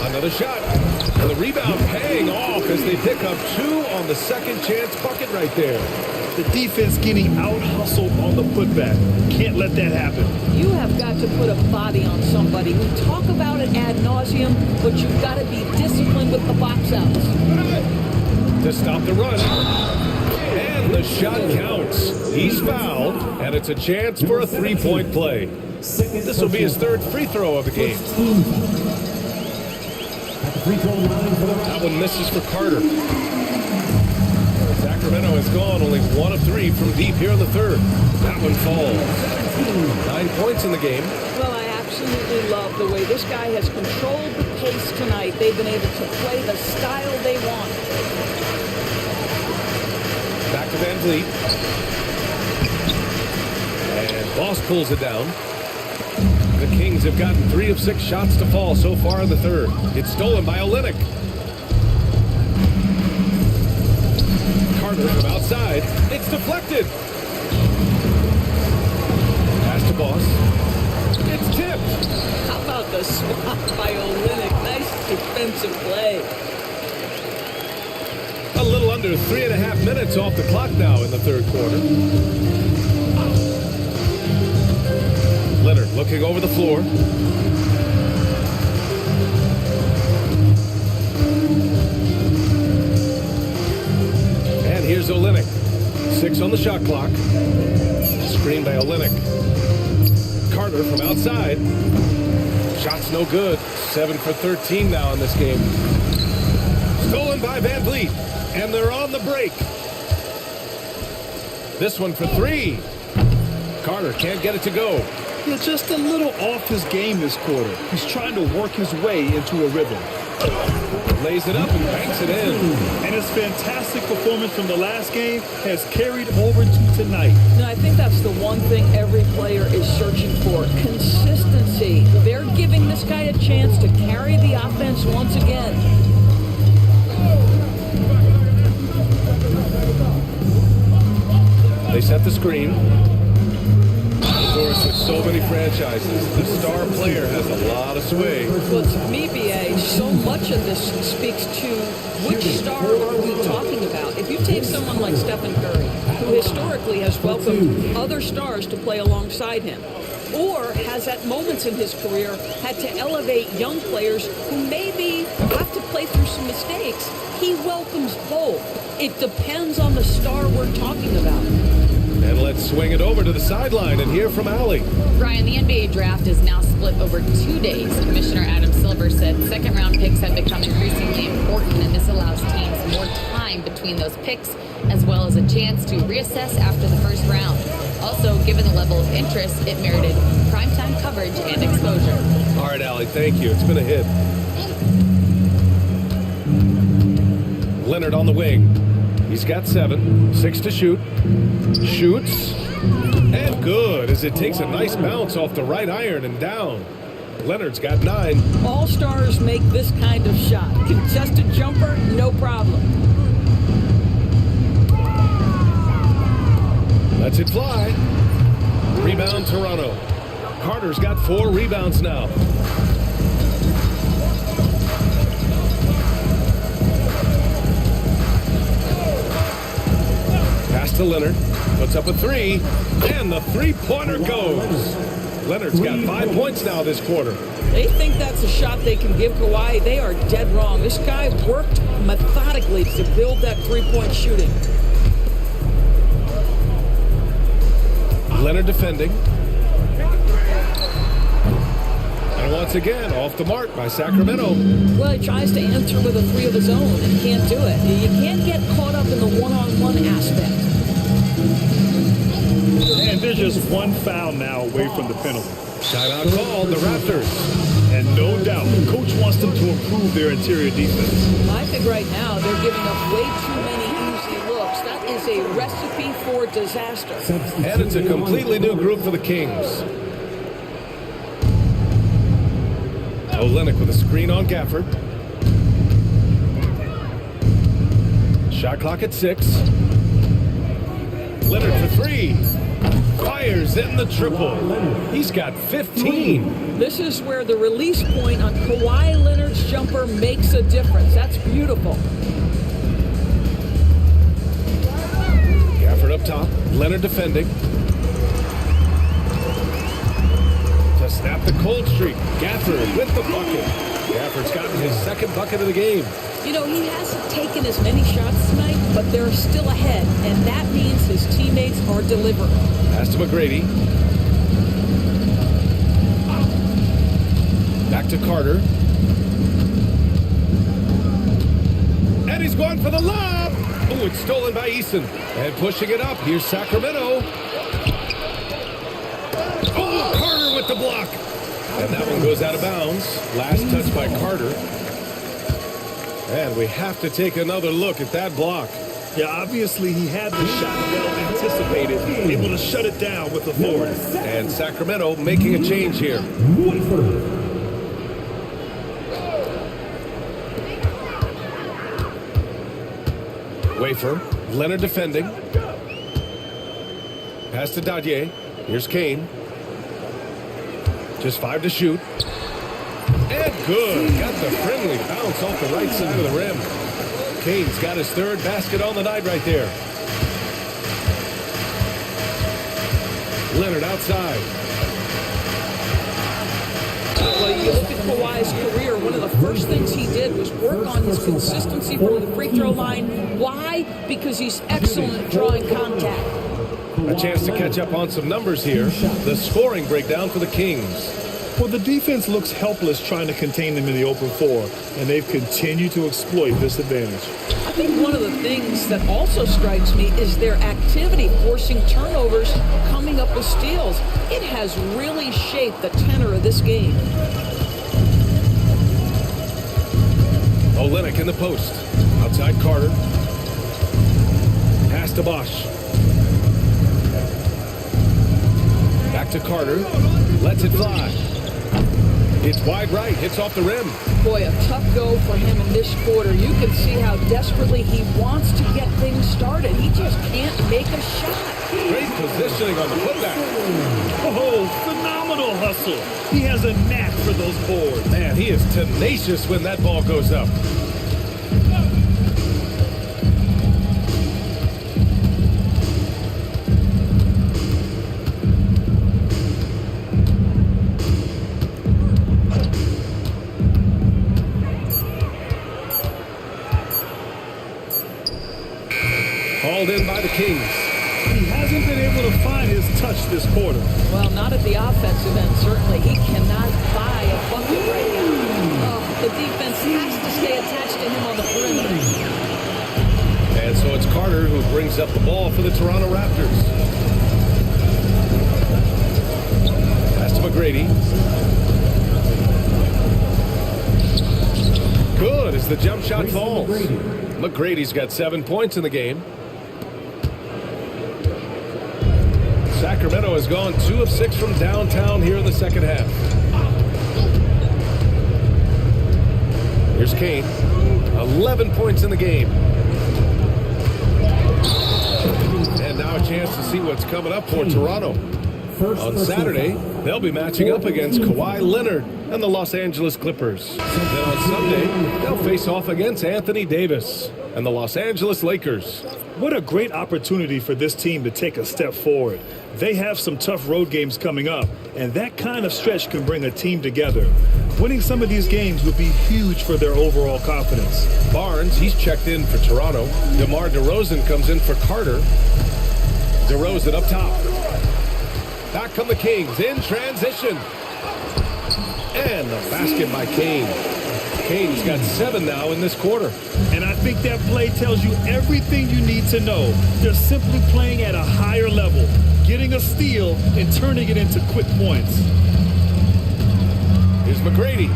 Another shot. And the rebound paying off as they pick up 2 on the second chance bucket right there. The defense getting out-hustled on the putback. Can't let that happen. You have got to put a body on somebody. We talk about it ad nauseum, but you've got to be disciplined with the box outs. To stop the run. And the shot counts. He's fouled, and it's a chance for a three-point play. This will be his third free throw of the game. That one misses for Carter. Sacramento has gone only 1 of 3 from deep here in the third. That one falls. 9 points in the game. Well, I absolutely love the way this guy has controlled the pace tonight. They've been able to play the style they want. Back to Van Vliet. And Boss pulls it down. The Kings have gotten 3 of 6 shots to fall so far in the third. It's stolen by Olynyk. Carter from outside. It's deflected. Pass to Boss. It's tipped. How about the swat by Olynyk? Nice defensive play. A little under 3.5 minutes off the clock now in the third quarter. Leonard looking over the floor. And here's Olynyk. 6 on the shot clock. Screen by Olynyk. Carter from outside. Shot's no good. 7 for 13 now in this game. Stolen by Van Vliet. And they're on the break. This one for 3. Carter can't get it to go. Yeah, just a little off his game this quarter. He's trying to work his way into a rhythm. Lays it up and banks it in. And his fantastic performance from the last game has carried over to tonight. No, I think that's the one thing every player is searching for. Consistency. They're giving this guy a chance to carry the offense once again. They set the screen. Door switch so many franchises, the star player has a lot of sway. Well, to me, BA, so much of this speaks to which star are we talking about. If you take someone like Stephen Curry, who historically has welcomed other stars to play alongside him, or has at moments in his career had to elevate young players who maybe have to play through some mistakes, he welcomes both. It depends on the star we're talking about. And let's swing it over to the sideline and hear from Allie. Ryan, the NBA draft is now split over 2 days. Commissioner Adam Silver said second-round picks have become increasingly important, and this allows teams more time between those picks, as well as a chance to reassess after the first round. Also, given the level of interest, it merited primetime coverage and exposure. All right, Allie, thank you. It's been a hit. Leonard on the wing. He's got 7, 6 to shoot. Shoots. And good, as it takes a nice bounce off the right iron and down. Leonard's got 9. All stars make this kind of shot. Contested jumper, no problem. Lets it fly. Rebound, Toronto. Carter's got 4 rebounds now. Pass to Leonard. Puts up a 3. And the three-pointer goes. Leonard's got 5 points now this quarter. They think that's a shot they can give Kawhi. They are dead wrong. This guy worked methodically to build that three-point shooting. Leonard defending. And once again, off the mark by Sacramento. Well, he tries to answer with a 3 of his own and can't do it. You can't get caught up in the one-on-one aspect. And there's just one foul now away from the penalty. Timeout called, the Raptors. And no doubt, the coach wants them to improve their interior defense. I think right now they're giving up way too many easy looks. That is a recipe for disaster. And it's a completely new group for the Kings. Olynyk with a screen on Gafford. Shot clock at 6. Leonard for 3. Fires in the triple. He's got 15. This is where the release point on Kawhi Leonard's jumper makes a difference. That's beautiful. Gafford up top. Leonard defending. To snap the cold streak. Gafford with the bucket. Gafford's gotten his second bucket of the game. You know, he hasn't taken as many shots tonight, but they're still ahead, and that means his teammates are delivering. Pass to McGrady. Back to Carter. And he's going for the lob. Oh, it's stolen by Eason. And pushing it up. Here's Sacramento. Oh, Carter with the block. And that one goes out of bounds. Last touch by Carter. And we have to take another look at that block. Yeah, obviously he had the shot well anticipated, able to shut it down with authority. And Sacramento making a change here. Wafer, Leonard defending. Pass to Dadier. Here's Kane. Just 5 to shoot. And good. Got the friendly bounce off the right side of the rim. Kane's got his 3rd basket on the night right there. Leonard outside. Well, you look at Kawhi's career, one of the first things he did was work on his consistency from the free throw line. Why? Because he's excellent at drawing contact. A chance to catch up on some numbers here. The scoring breakdown for the Kings. Well, the defense looks helpless trying to contain them in the open floor, and they've continued to exploit this advantage. I think one of the things that also strikes me is their activity forcing turnovers, coming up with steals. It has really shaped the tenor of this game. Olynyk in the post. Outside Carter. Pass to Bosch. Back to Carter. Lets it fly. It's wide right. Hits off the rim. Boy, a tough go for him in this quarter. You can see how desperately he wants to get things started. He just can't make a shot. Great positioning on the putback. Oh, ball hustle. He has a knack for those boards. Man, he is tenacious when that ball goes up. Called in by the Kings. He hasn't been able to find his touch this quarter. Well, not at the offensive end, certainly. He cannot buy a bucket right now. The defense has to stay attached to him on the perimeter. And so it's Carter who brings up the ball for the Toronto Raptors. Pass to McGrady. Good as the jump shot falls. McGrady's got 7 points in the game. Sacramento has gone 2 of 6 from downtown here in the second half. Here's Kane. 11 points in the game. And now a chance to see what's coming up for Toronto. On Saturday, they'll be matching up against Kawhi Leonard and the Los Angeles Clippers. Then on Sunday, they'll face off against Anthony Davis and the Los Angeles Lakers. What a great opportunity for this team to take a step forward. They have some tough road games coming up, and that kind of stretch can bring a team together. Winning some of these games would be huge for their overall confidence. Barnes, he's checked in for Toronto. DeMar DeRozan comes in for Carter. DeRozan up top. Back come the Kings in transition. And the basket by Kane. Kane's got 7 now in this quarter. And I think that play tells you everything you need to know. They're simply playing at a higher level, getting a steal and turning it into quick points. Here's McGrady.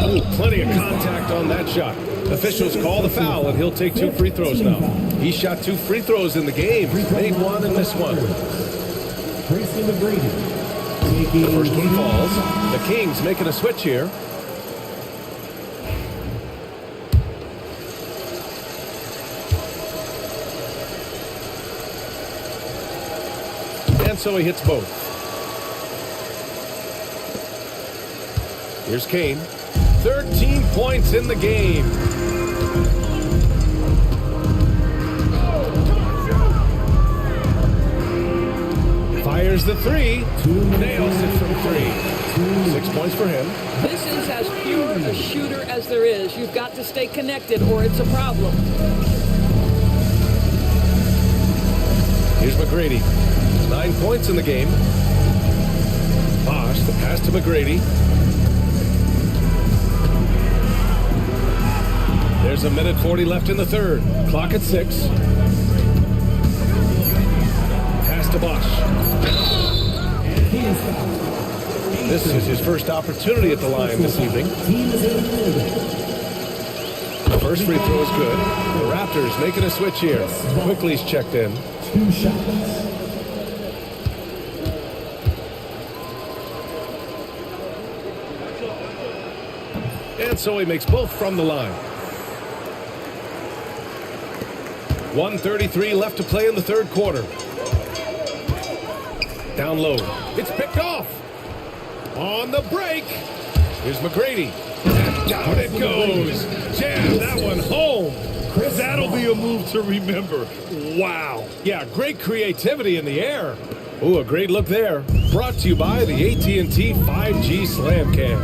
Ooh, plenty of contact on that shot. Officials call the foul, and he'll take 2 free throws now. He shot 2 free throws in the game. Made 1 and missed 1. The first one falls. The Kings making a switch here. And so he hits both. Here's Kane. 13 points in the game. Fires the 3. Nails it from 3. 6 points for him. This is as pure a shooter as there is. You've got to stay connected or it's a problem. Here's McGrady. 9 points in the game. Bosch, the pass to McGrady. There's a minute 40 left in the third. Clock at 6. Pass to Bosch. This is his first opportunity at the line this evening. The first free throw is good. The Raptors making a switch here. Quickly's checked in. 2 shots. And so he makes both from the line. 1:33 left to play in the third quarter. Down low. It's picked off. On the break. Here's McGrady. And down it goes. Jam that one home. That'll be a move to remember. Wow. Yeah, great creativity in the air. Ooh, a great look there. Brought to you by the AT&T 5G Slam Cam.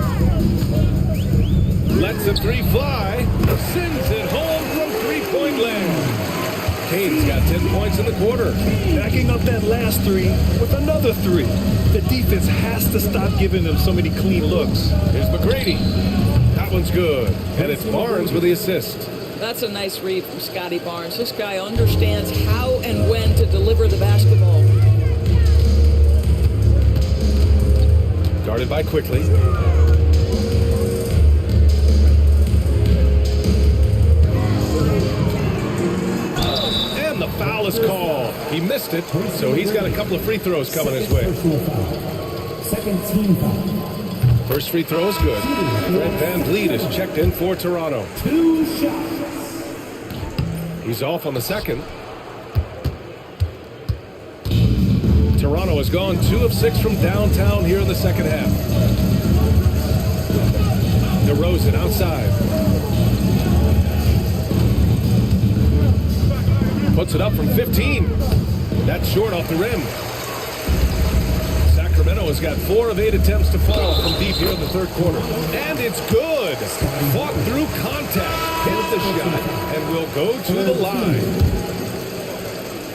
Lets the 3 fly. Sends it home from 3-point land. Kane's got 10 points in the quarter. Backing up that last 3 with another 3. The defense has to stop giving them so many clean looks. Here's McGrady. That one's good. And it's Barnes with the assist. That's a nice read from Scotty Barnes. This guy understands how and when to deliver the basketball. Guarded by Quickly. And the foul is called. He missed it, so he's got a couple of free throws coming his way. Second team foul. First free throw is good. Fred VanVleet is checked in for Toronto. 2 shots. He's off on the second. 2 Toronto has gone 2 of 6 from downtown here in the second half. DeRozan outside. Puts it up from 15. That's short off the rim. Sacramento has got 4 of 8 attempts to fall from deep here in the third quarter. And it's good. Fought through contact. Hit the shot and will go to the line.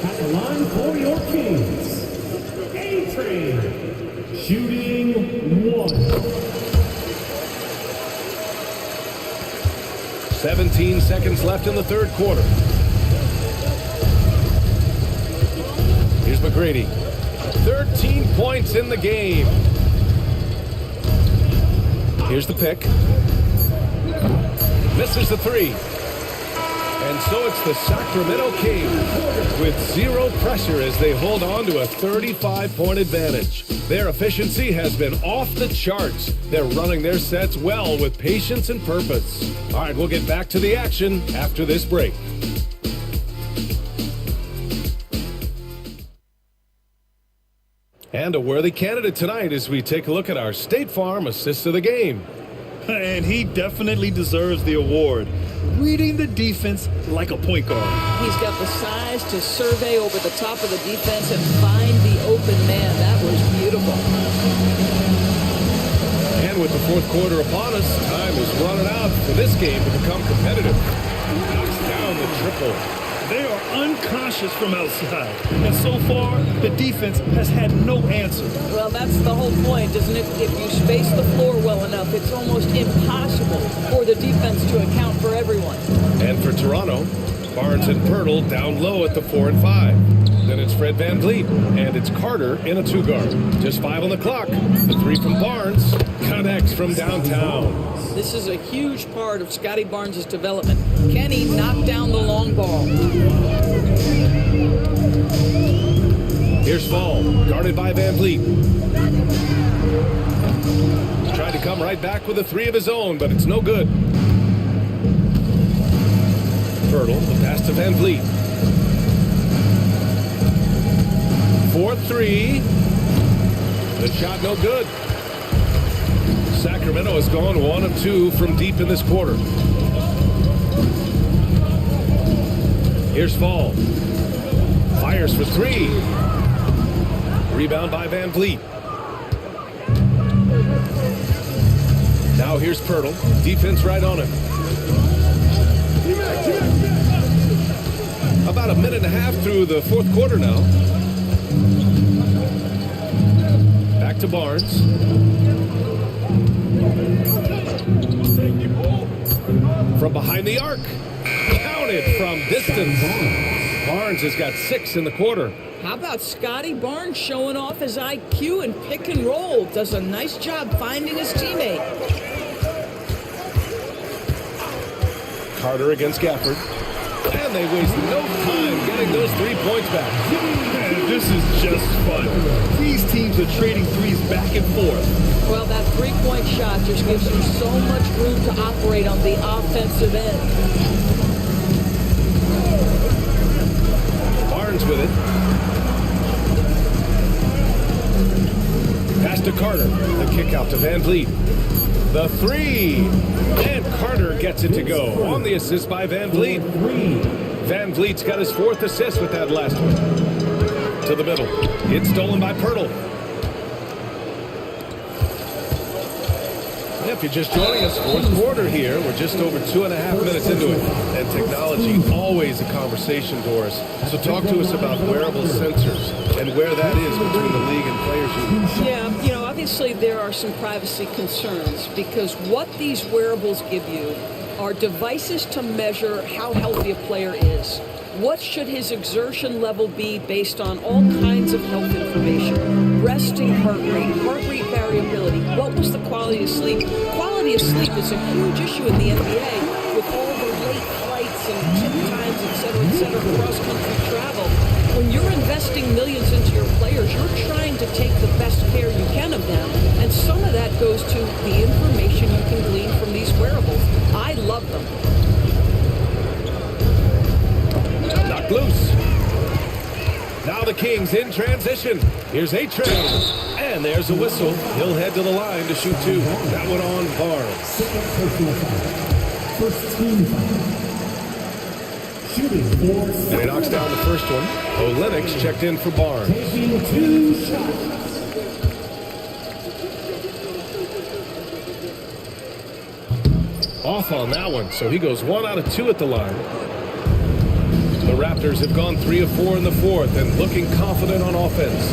At the line for your Kings, A-Train, shooting 1. 17 seconds left in the third quarter. Here's McGrady. 13 points in the game. Here's the pick. Misses the 3. And so it's the Sacramento Kings with 0 pressure as they hold on to a 35-point advantage. Their efficiency has been off the charts. They're running their sets well with patience and purpose. All right, we'll get back to the action after this break. And a worthy candidate tonight as we take a look at our State Farm Assist of the Game. And he definitely deserves the award. Reading the defense like a point guard. He's got the size to survey over the top of the defense and find the open man. That was beautiful. And with the fourth quarter upon us, time is running out for this game to become competitive. Knocks down the triple. They are unconscious from outside. And so far, the defense has had no answer. Well, that's the whole point, isn't it? If you space the floor well enough, it's almost impossible for the defense to account for everyone. And for Toronto, Barnes and Pirtle down low at the 4 and 5. Then it's Fred VanVleet, and it's Carter in a 2-guard. Just 5 on the clock. The 3 from Barnes connects from downtown. This is a huge part of Scotty Barnes' development. Can he knock down the long ball? Here's Fall, guarded by VanVleet. He's tried to come right back with a 3 of his own, but it's no good. Pirtle, the pass to VanVleet. 4-3. The shot no good. Sacramento has gone 1 of 2 from deep in this quarter. Here's Fall. Fires for 3. Rebound by VanVleet. Now here's Pirtle. Defense right on him. About a minute and a half through the fourth quarter now. Back to Barnes. From behind the arc. Counted from distance. Barnes has got 6 in the quarter. How about Scotty Barnes showing off his IQ and pick and roll? Does a nice job finding his teammate. Carter against Gafford. And they waste no time getting those 3 points back. Man, this is just fun. These teams are trading threes back and forth. Well, that 3-point shot just gives you so much room to operate on the offensive end. Barnes with it. Pass to Carter. The kick out to VanVleet. The 3. And Carter gets it to go on the assist by VanVleet. VanVleet's got his 4th assist with that last one. To the middle. It's stolen by Pirtle. If you're just joining us, fourth quarter here. We're just over 2.5 minutes into it. And technology, always a conversation, Doris. So talk to us about wearable sensors and where that is between the league and players' unions. Yeah, you know, obviously there are some privacy concerns because what these wearables give you are devices to measure how healthy a player is. What should his exertion level be based on all kinds of health information? Resting heart rate variability. What was the quality of sleep? Quality of sleep is a huge issue in the NBA with all the late flights and tip times, et cetera, cross-country travel. When you're investing millions into your players, you're trying to take the best care you can of them. And some of that goes to the information you can glean from these wearables. I love them. Knocked loose. Now the Kings in transition. Here's A-Train. And there's a whistle. He'll head to the line to shoot two. That one on Barnes. Second personal foul. First team foul. Shooting for And he knocks down the first one. Olenek's checked in for Barnes. taking 2 shots. Off on that one, so he goes 1 out of 2 at the line. The Raptors have gone 3 of 4 in the fourth and looking confident on offense.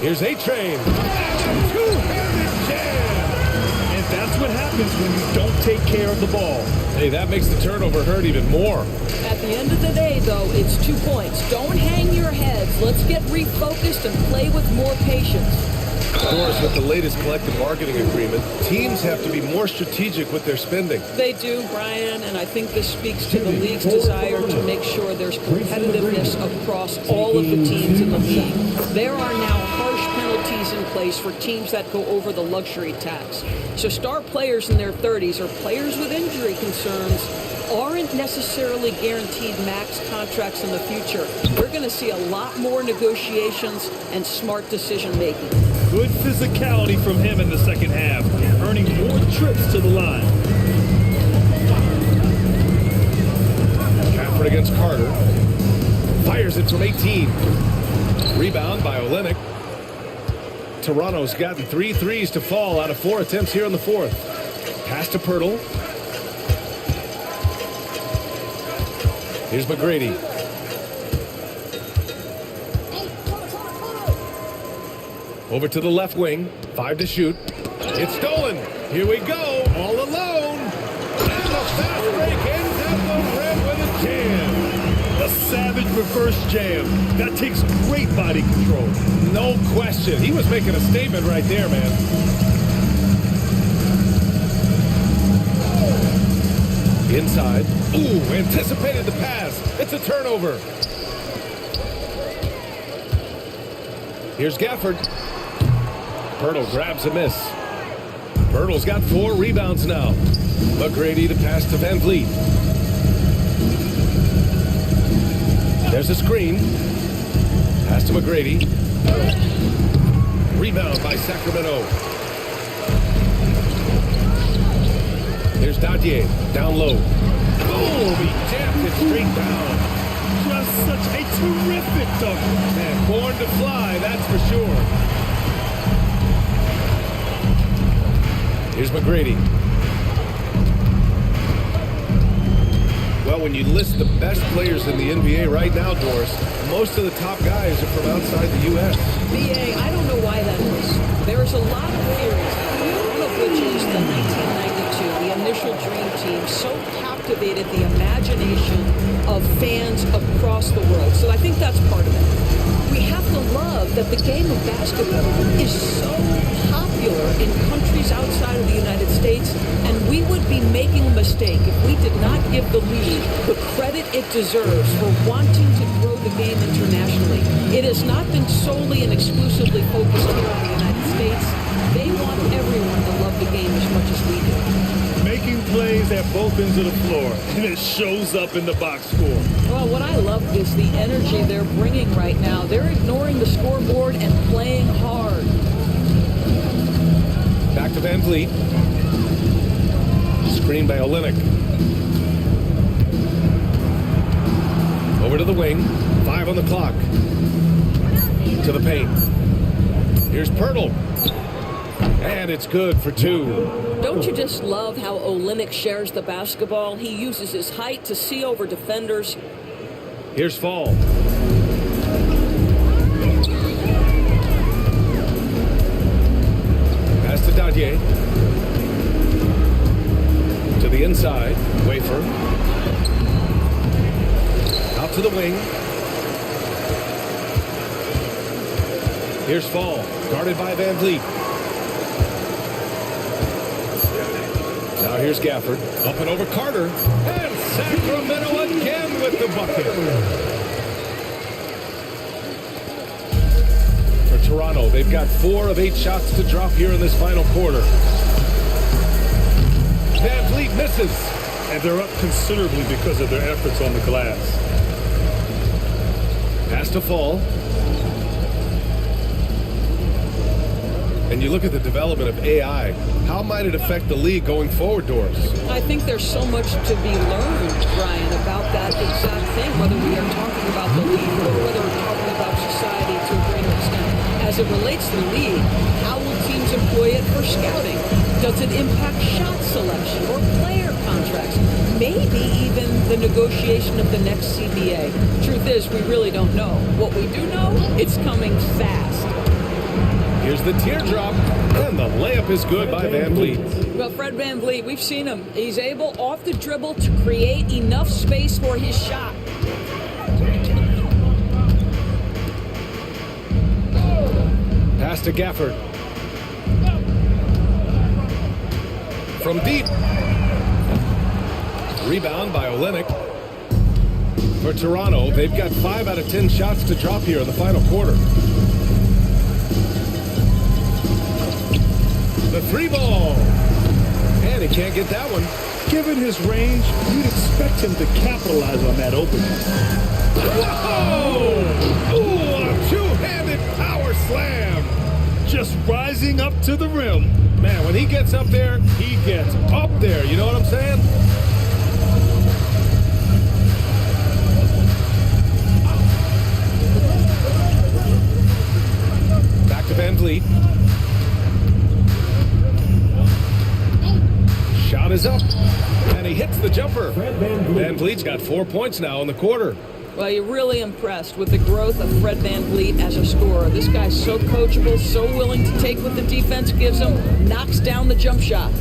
Here's A-Train. Two-handed jam. And that's what happens when you don't take care of the ball. Hey, that makes the turnover hurt even more. At the end of the day, though, it's 2 points. Don't hang your heads. Let's get refocused and play with more patience. Of course, with the latest collective bargaining agreement, teams have to be more strategic with their spending. They do, Brian, and I think this speaks to the league's desire to make sure there's competitiveness across all of the teams in the league. There are now harsh penalties in place for teams that go over the luxury tax. So star players in their 30s or players with injury concerns aren't necessarily guaranteed max contracts in the future. We're going to see a lot more negotiations and smart decision-making. Good physicality from him in the second half, earning more trips to the line. Gafford against Carter. Fires it from 18. Rebound by Olenek. Toronto's gotten 3 threes to fall out of 4 attempts here in the fourth. Pass to Pirtle. Here's McGrady. Over to the left wing. 5 to shoot. It's stolen. Here we go. All alone. And the fast break ends at the rim with a jam. A savage reverse jam. That takes great body control. No question. He was making a statement right there, man. Inside. Ooh, anticipated the pass. It's a turnover. Here's Gafford. Pirtle grabs a miss. Pirtle's got 4 rebounds now. McGrady to pass to Van Vliet. There's a screen. Pass to McGrady. Rebound by Sacramento. Here's Dadier, down low. Boom, he jammed it straight down. Just such a terrific dunk. Man, born to fly, that's for sure. Here's McGrady. Well, when you list the best players in the NBA right now, Doris, most of the top guys are from outside the U.S. BA, I don't know why that is. There's a lot of theories, one of which is the 1992, the initial Dream Team, so captivated the imagination of fans across the world. So I think that's part of it. We have to love that the game of basketball is so popular in countries outside of the United States, and we would be making a mistake if we did not give the league the credit it deserves for wanting to grow the game internationally. It has not been solely and exclusively focused here in the United States. They want everyone to love the game as much as we do. Making plays at both ends of the floor, and it shows up in the box score. Well, what I love is the energy they're bringing right now. They're ignoring the scoreboard and playing hard. Back to Van Vliet. Screen by Olenek. Over to the wing. 5 on the clock. To the paint. Here's Pirtle. And it's good for 2. Don't you just love how Olenek shares the basketball? He uses his height to see over defenders. Here's Fall. Pass to Dadier. To the inside. Wafer. Out to the wing. Here's Fall. Guarded by Van Vliet. Now here's Gafford. Up and over Carter. And Sacramento again with the bucket. For Toronto, they've got 4 of 8 shots to drop here in this final quarter. Van Vliet misses. And they're up considerably because of their efforts on the glass. Pass to fall. And you look at the development of AI, how might it affect the league going forward, Doris? I think there's so much to be learned, Brian, about that exact thing, whether we are talking about the league or whether we're talking about society to a greater extent. As it relates to the league, how will teams employ it for scouting? Does it impact shot selection or player contracts? Maybe even the negotiation of the next CBA. Truth is, we really don't know. What we do know, it's coming fast. Here's the teardrop, and the layup is good by Van Vliet. Well, Fred Van Vliet, we've seen him. He's able, off the dribble, to create enough space for his shot. Pass to Gafford. From deep. Rebound by Olenek. For Toronto, they've got 5 out of 10 shots to drop here in the final quarter. The 3-ball. And he can't get that one. Given his range, you'd expect him to capitalize on that opening. Whoa! Ooh, a two-handed power slam. Just rising up to the rim. Man, when he gets up there, he gets up there. You know what I'm saying? Back to Van Vliet. Shot is up, and he hits the jumper. Van Vliet's got 4 points now in the quarter. Well, you're really impressed with the growth of Fred Van Vliet as a scorer. This guy's so coachable, so willing to take what the defense gives him, knocks down the jump shot.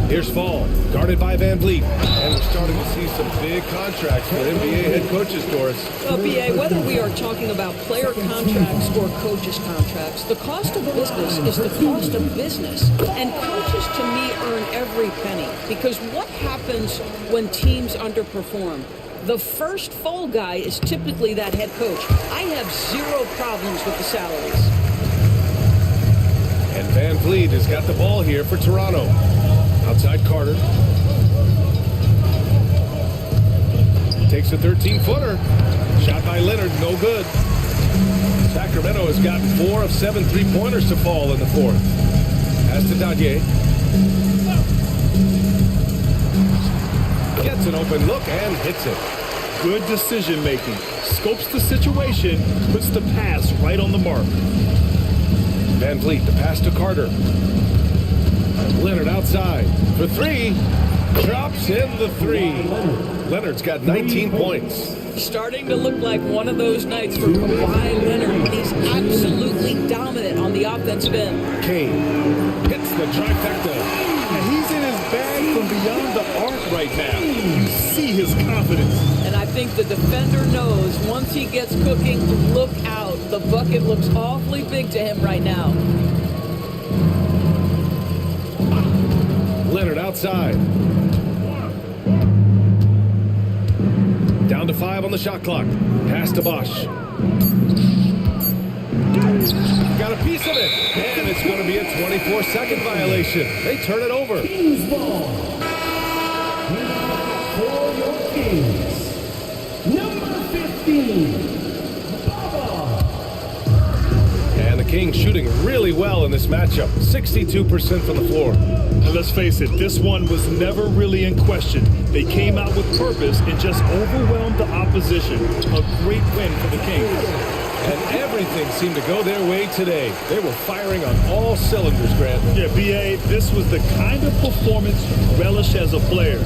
Here's Fall, guarded by Van Vliet. And we're starting to see some big contracts for NBA head coaches, Doris. Well, BA, whether we are talking about player contracts or coaches' contracts, the cost of business is the cost of business. And coaches, to me, earn every penny. Because what happens when teams underperform? The first fall guy is typically that head coach. I have zero problems with the salaries. And Van Vliet has got the ball here for Toronto. Outside Carter. Takes a 13-footer. Shot by Leonard, no good. Sacramento has got 4 of 7 3-pointers to fall in the fourth. Pass to Dadier. Gets an open look and hits it. Good decision making. Scopes the situation, puts the pass right on the mark. Van Vliet, the pass to Carter. Leonard outside for 3. Drops in the 3. Leonard's got 19 points. Starting to look like one of those nights for Kawhi Leonard. He's absolutely dominant on the offensive end. Kane hits the trifecta. And he's in his bag from beyond the arc right now. You see his confidence. And I think the defender knows once he gets cooking, look out. The bucket looks awfully big to him right now. Leonard outside. Down to 5 on the shot clock. Pass to Bosch. Got a piece of it. And it's going to be a 24-second violation. They turn it over. Kings ball. For your Kings. Number 15. And the Kings shooting really well in this matchup. 62% from the floor. And let's face it, this one was never really in question. They came out with purpose and just overwhelmed the opposition. A great win for the Kings. And everything seemed to go their way today. They were firing on all cylinders, Grant. Yeah, B.A., this was the kind of performance you relish as a player.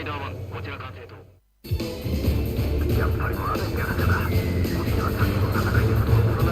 イダー1こちら管制塔。やっぱりまだいかなかった。次はさっきの戦いでどうするな。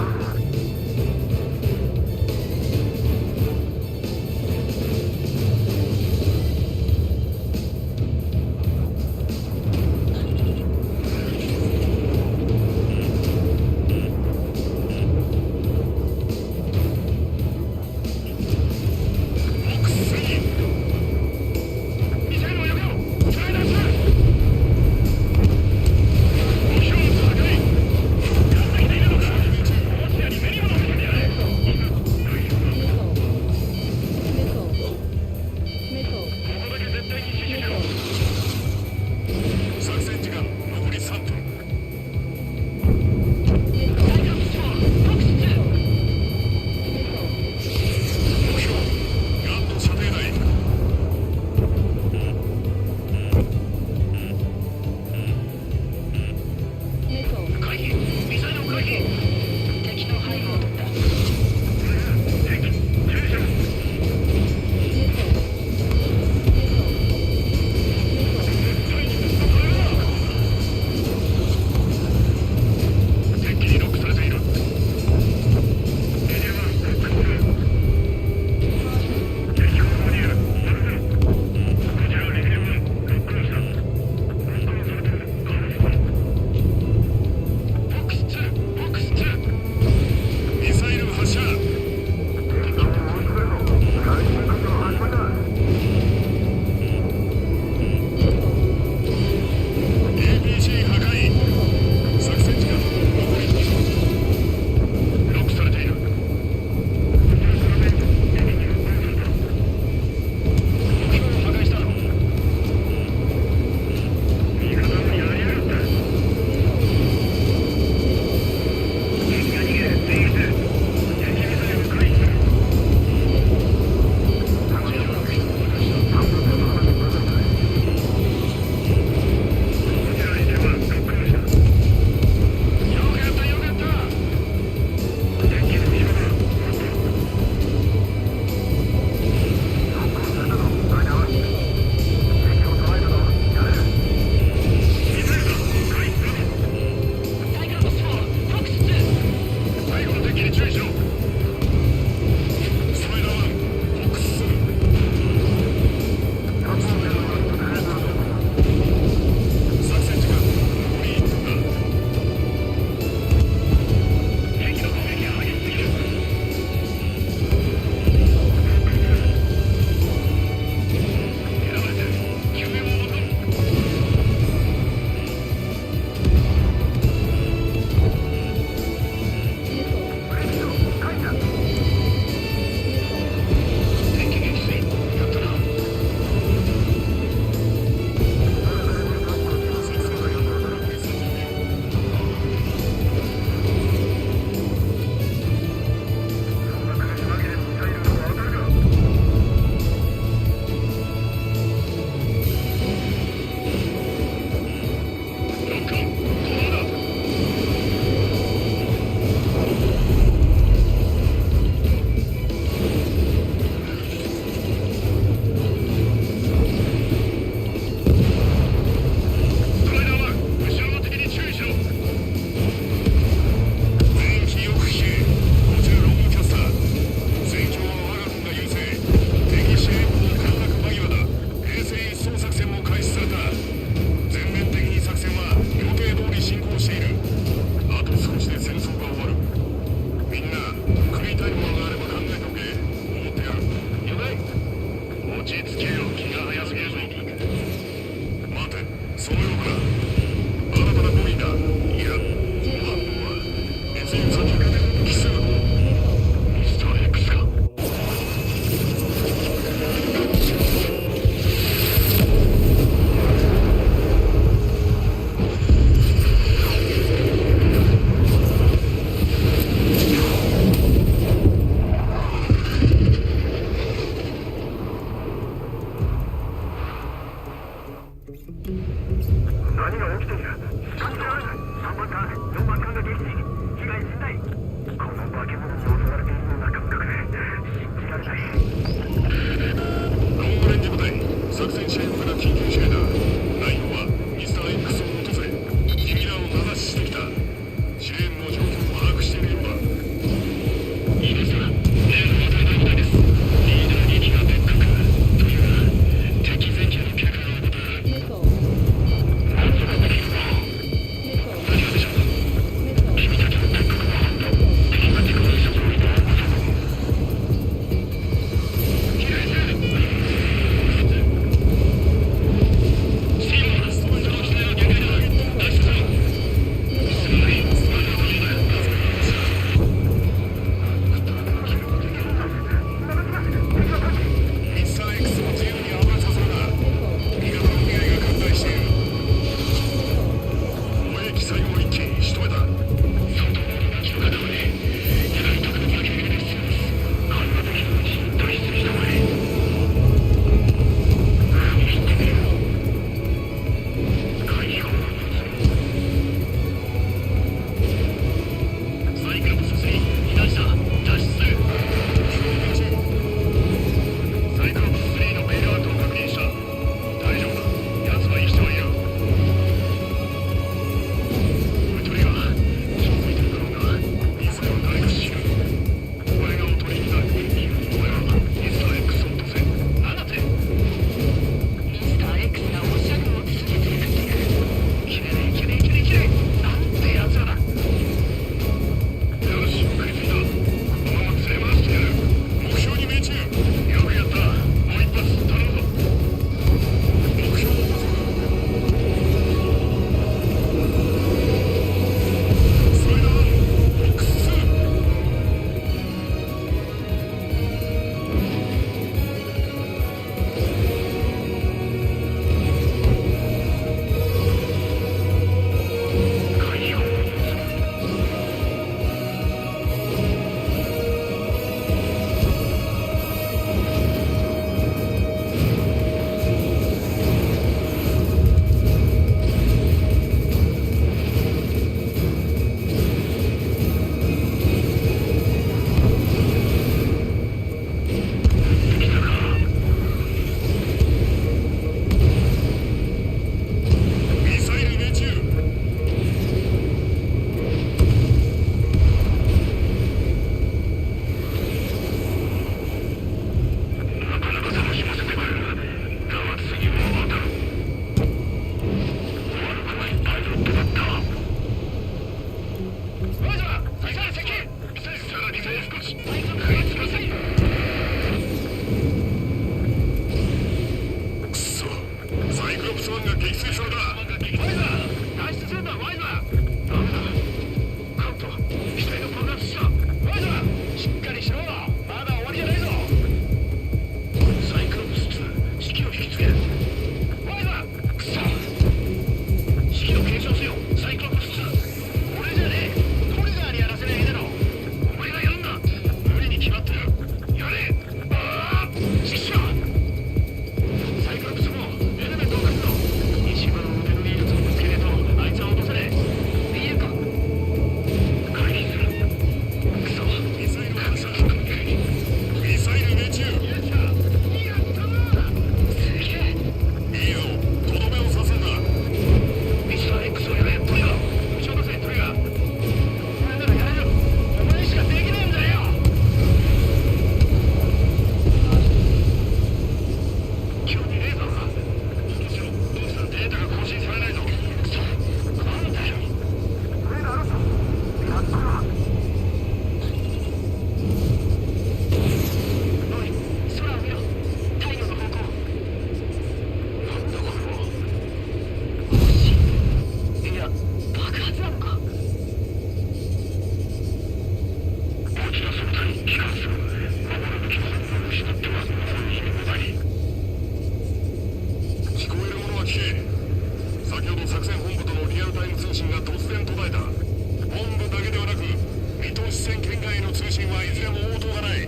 戦艦への通信はいずれも応答がない。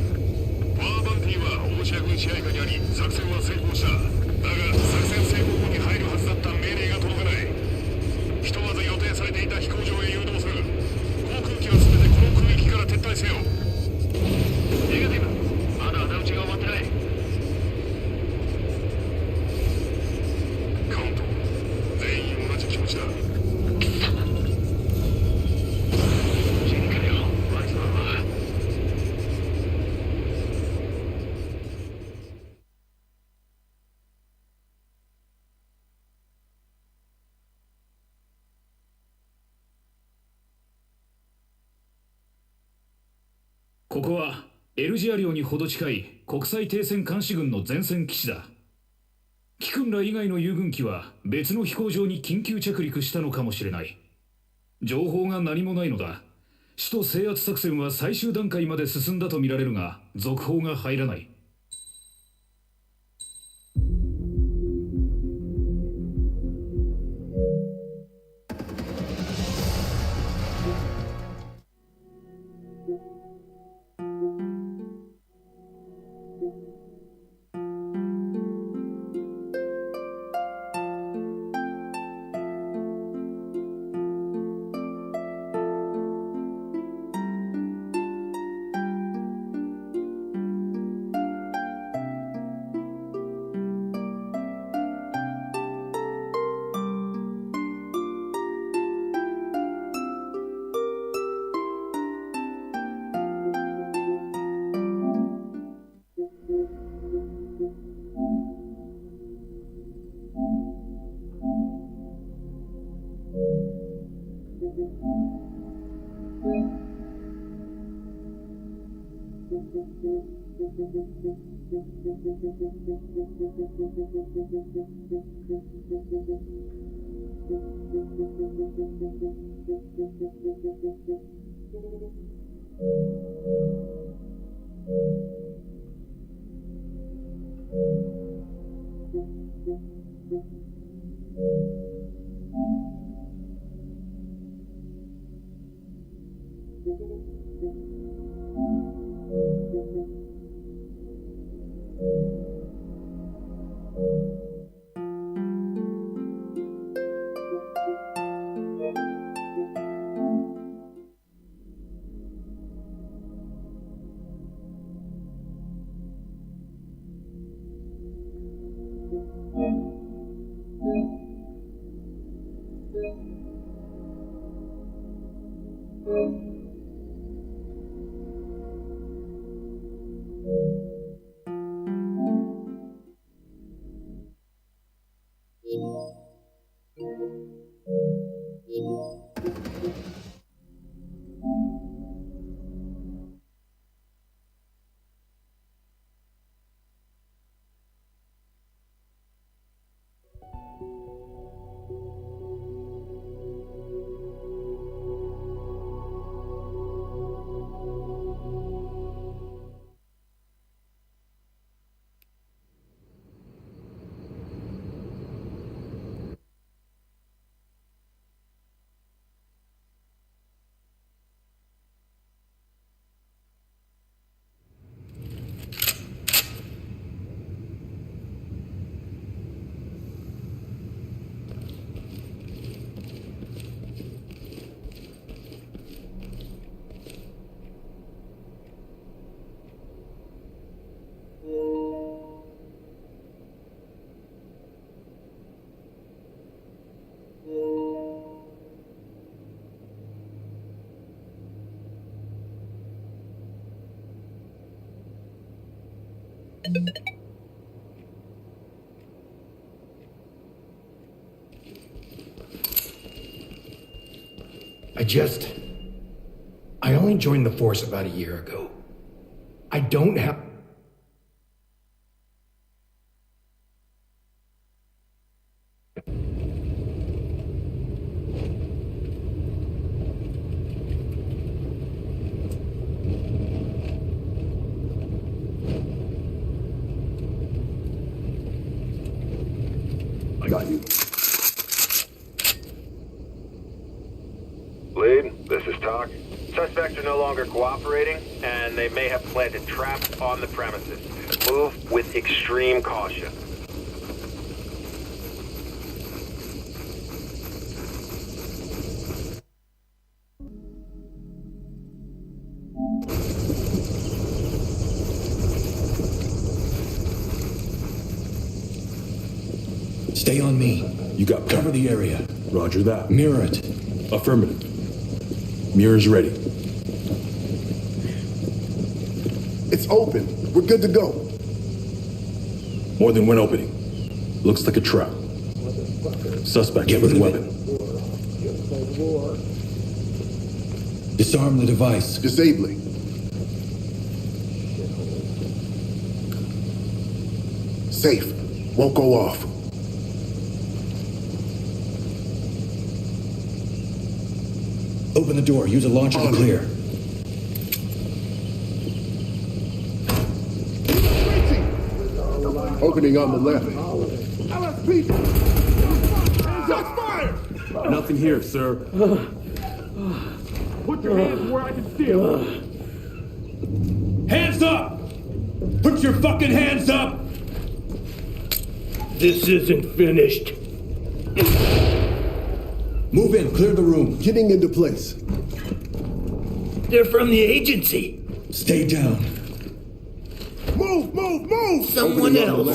パワーバンティはオーシャ軍支配下にあり、作戦は成功した。だが作戦成功後に入るはずだった命令が届かない。ひとまず予定されていた飛行場へ誘導する。航空機は全てこの空域から撤退せよ。ネガティブ、まだ仇討ちが終わってない。カウント、全員同じ気持ちだ。死んでるよ、ワイズマンは。ここはエルジア領にほど近い国際停戦監視軍の前線基地だ。貴君ら以外の友軍機は別の飛行場に緊急着陸したのかもしれない。情報が何もないのだ。首都制圧作戦は最終段階まで進んだとみられるが、続報が入らない。I only joined the force about a year ago. I don't have... I got you. Lead, this is Talk. Suspects are no longer cooperating, and they may have planted traps on the premises. Move with extreme caution. Stay on me. You got Cover the area. Roger that. Mirror it. Affirmative. Mirror's ready. It's open. We're good to go. More than one opening. Looks like a trap. Suspect Get with rid of weapon. Disarm the device. Disabling. Safe. Won't go off. Open the door. Use a launcher to clear. Opening on the left. LSP! Shots fired! Nothing here, sir. Put your hands where I can see them. Hands up! Put your fucking hands up! This isn't finished. Move in. Clear the room. Getting into place. They're from the agency. Stay down. Move, move, move! Someone else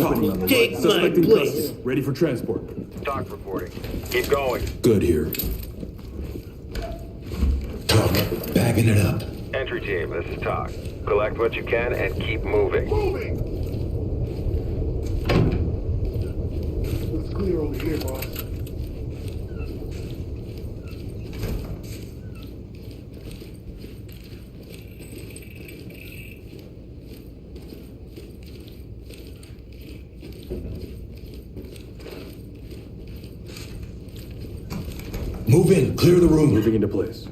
take my Suspect in place. custody. Ready for transport. Talk reporting. Keep going. Good here. Talk. Bagging it up. Entry team, this is Talk. Collect what you can and keep moving. Moving! It's clear over here, boss. Move in. Clear the room. Moving into place.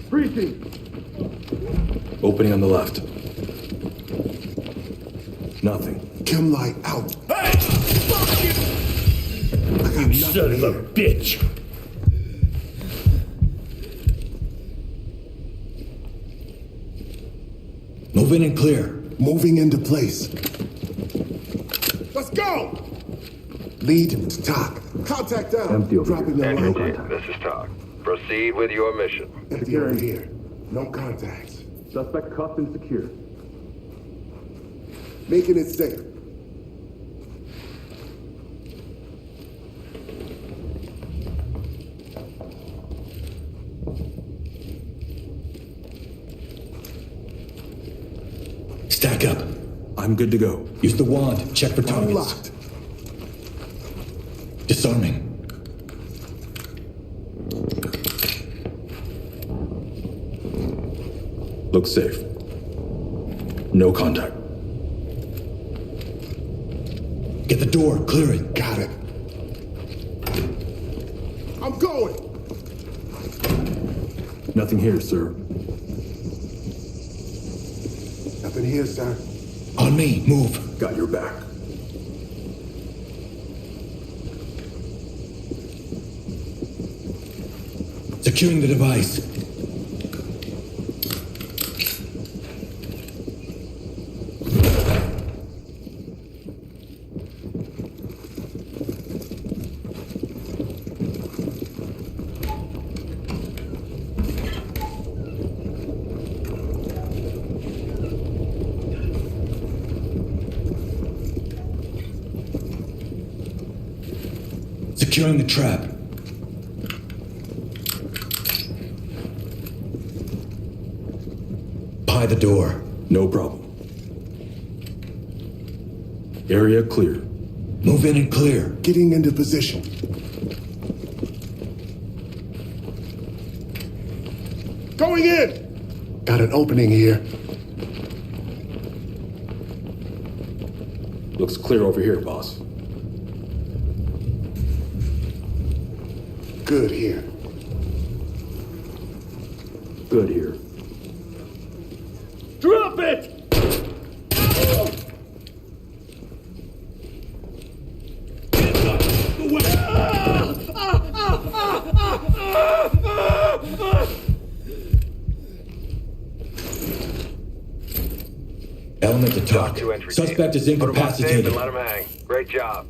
Briefing! Opening on the left. Nothing. Chem light out. You son of a bitch. Move in and clear. Moving into place. Let's go! Lead to Talk. Contact down. Empty over Dropping here. the Entry light. team, this is Talk. Proceed with your mission. Empty over here. No contacts. Suspect cuffed and secured. Making it safe. Stack up. I'm good to go. Use the wand. Check for targets. Unlocked. Disarming. Looks safe. No contact. Get the door. Clear it. Got it. I'm going. Nothing here, sir. Nothing here, sir. On me. Move. Got your back. Securing the device. Securing the trap. Pie the door. No problem. Area clear. Move in and clear. Getting into position. Going in! Got an opening here. Looks clear over here, boss. Good here. Good here. Drop it! gentleman to talk. Two entry Suspect team. is Put 'em on safe incapacitated. and let him hang. Great job.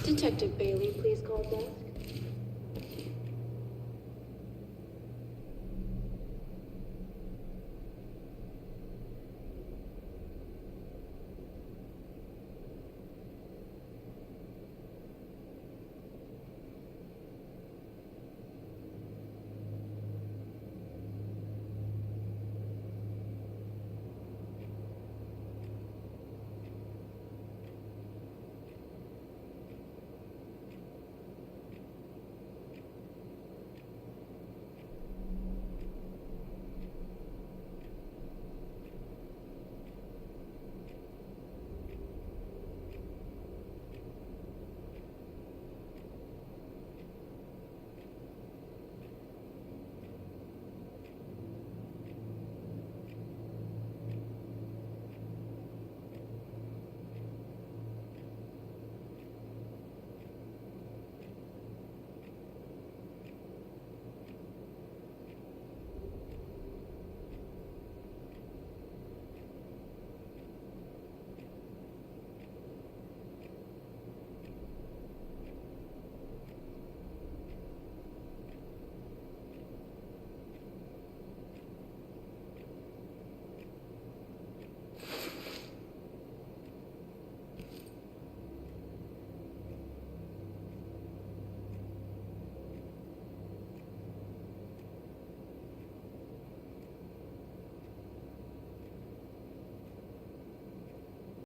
Detective Bailey, please call desk.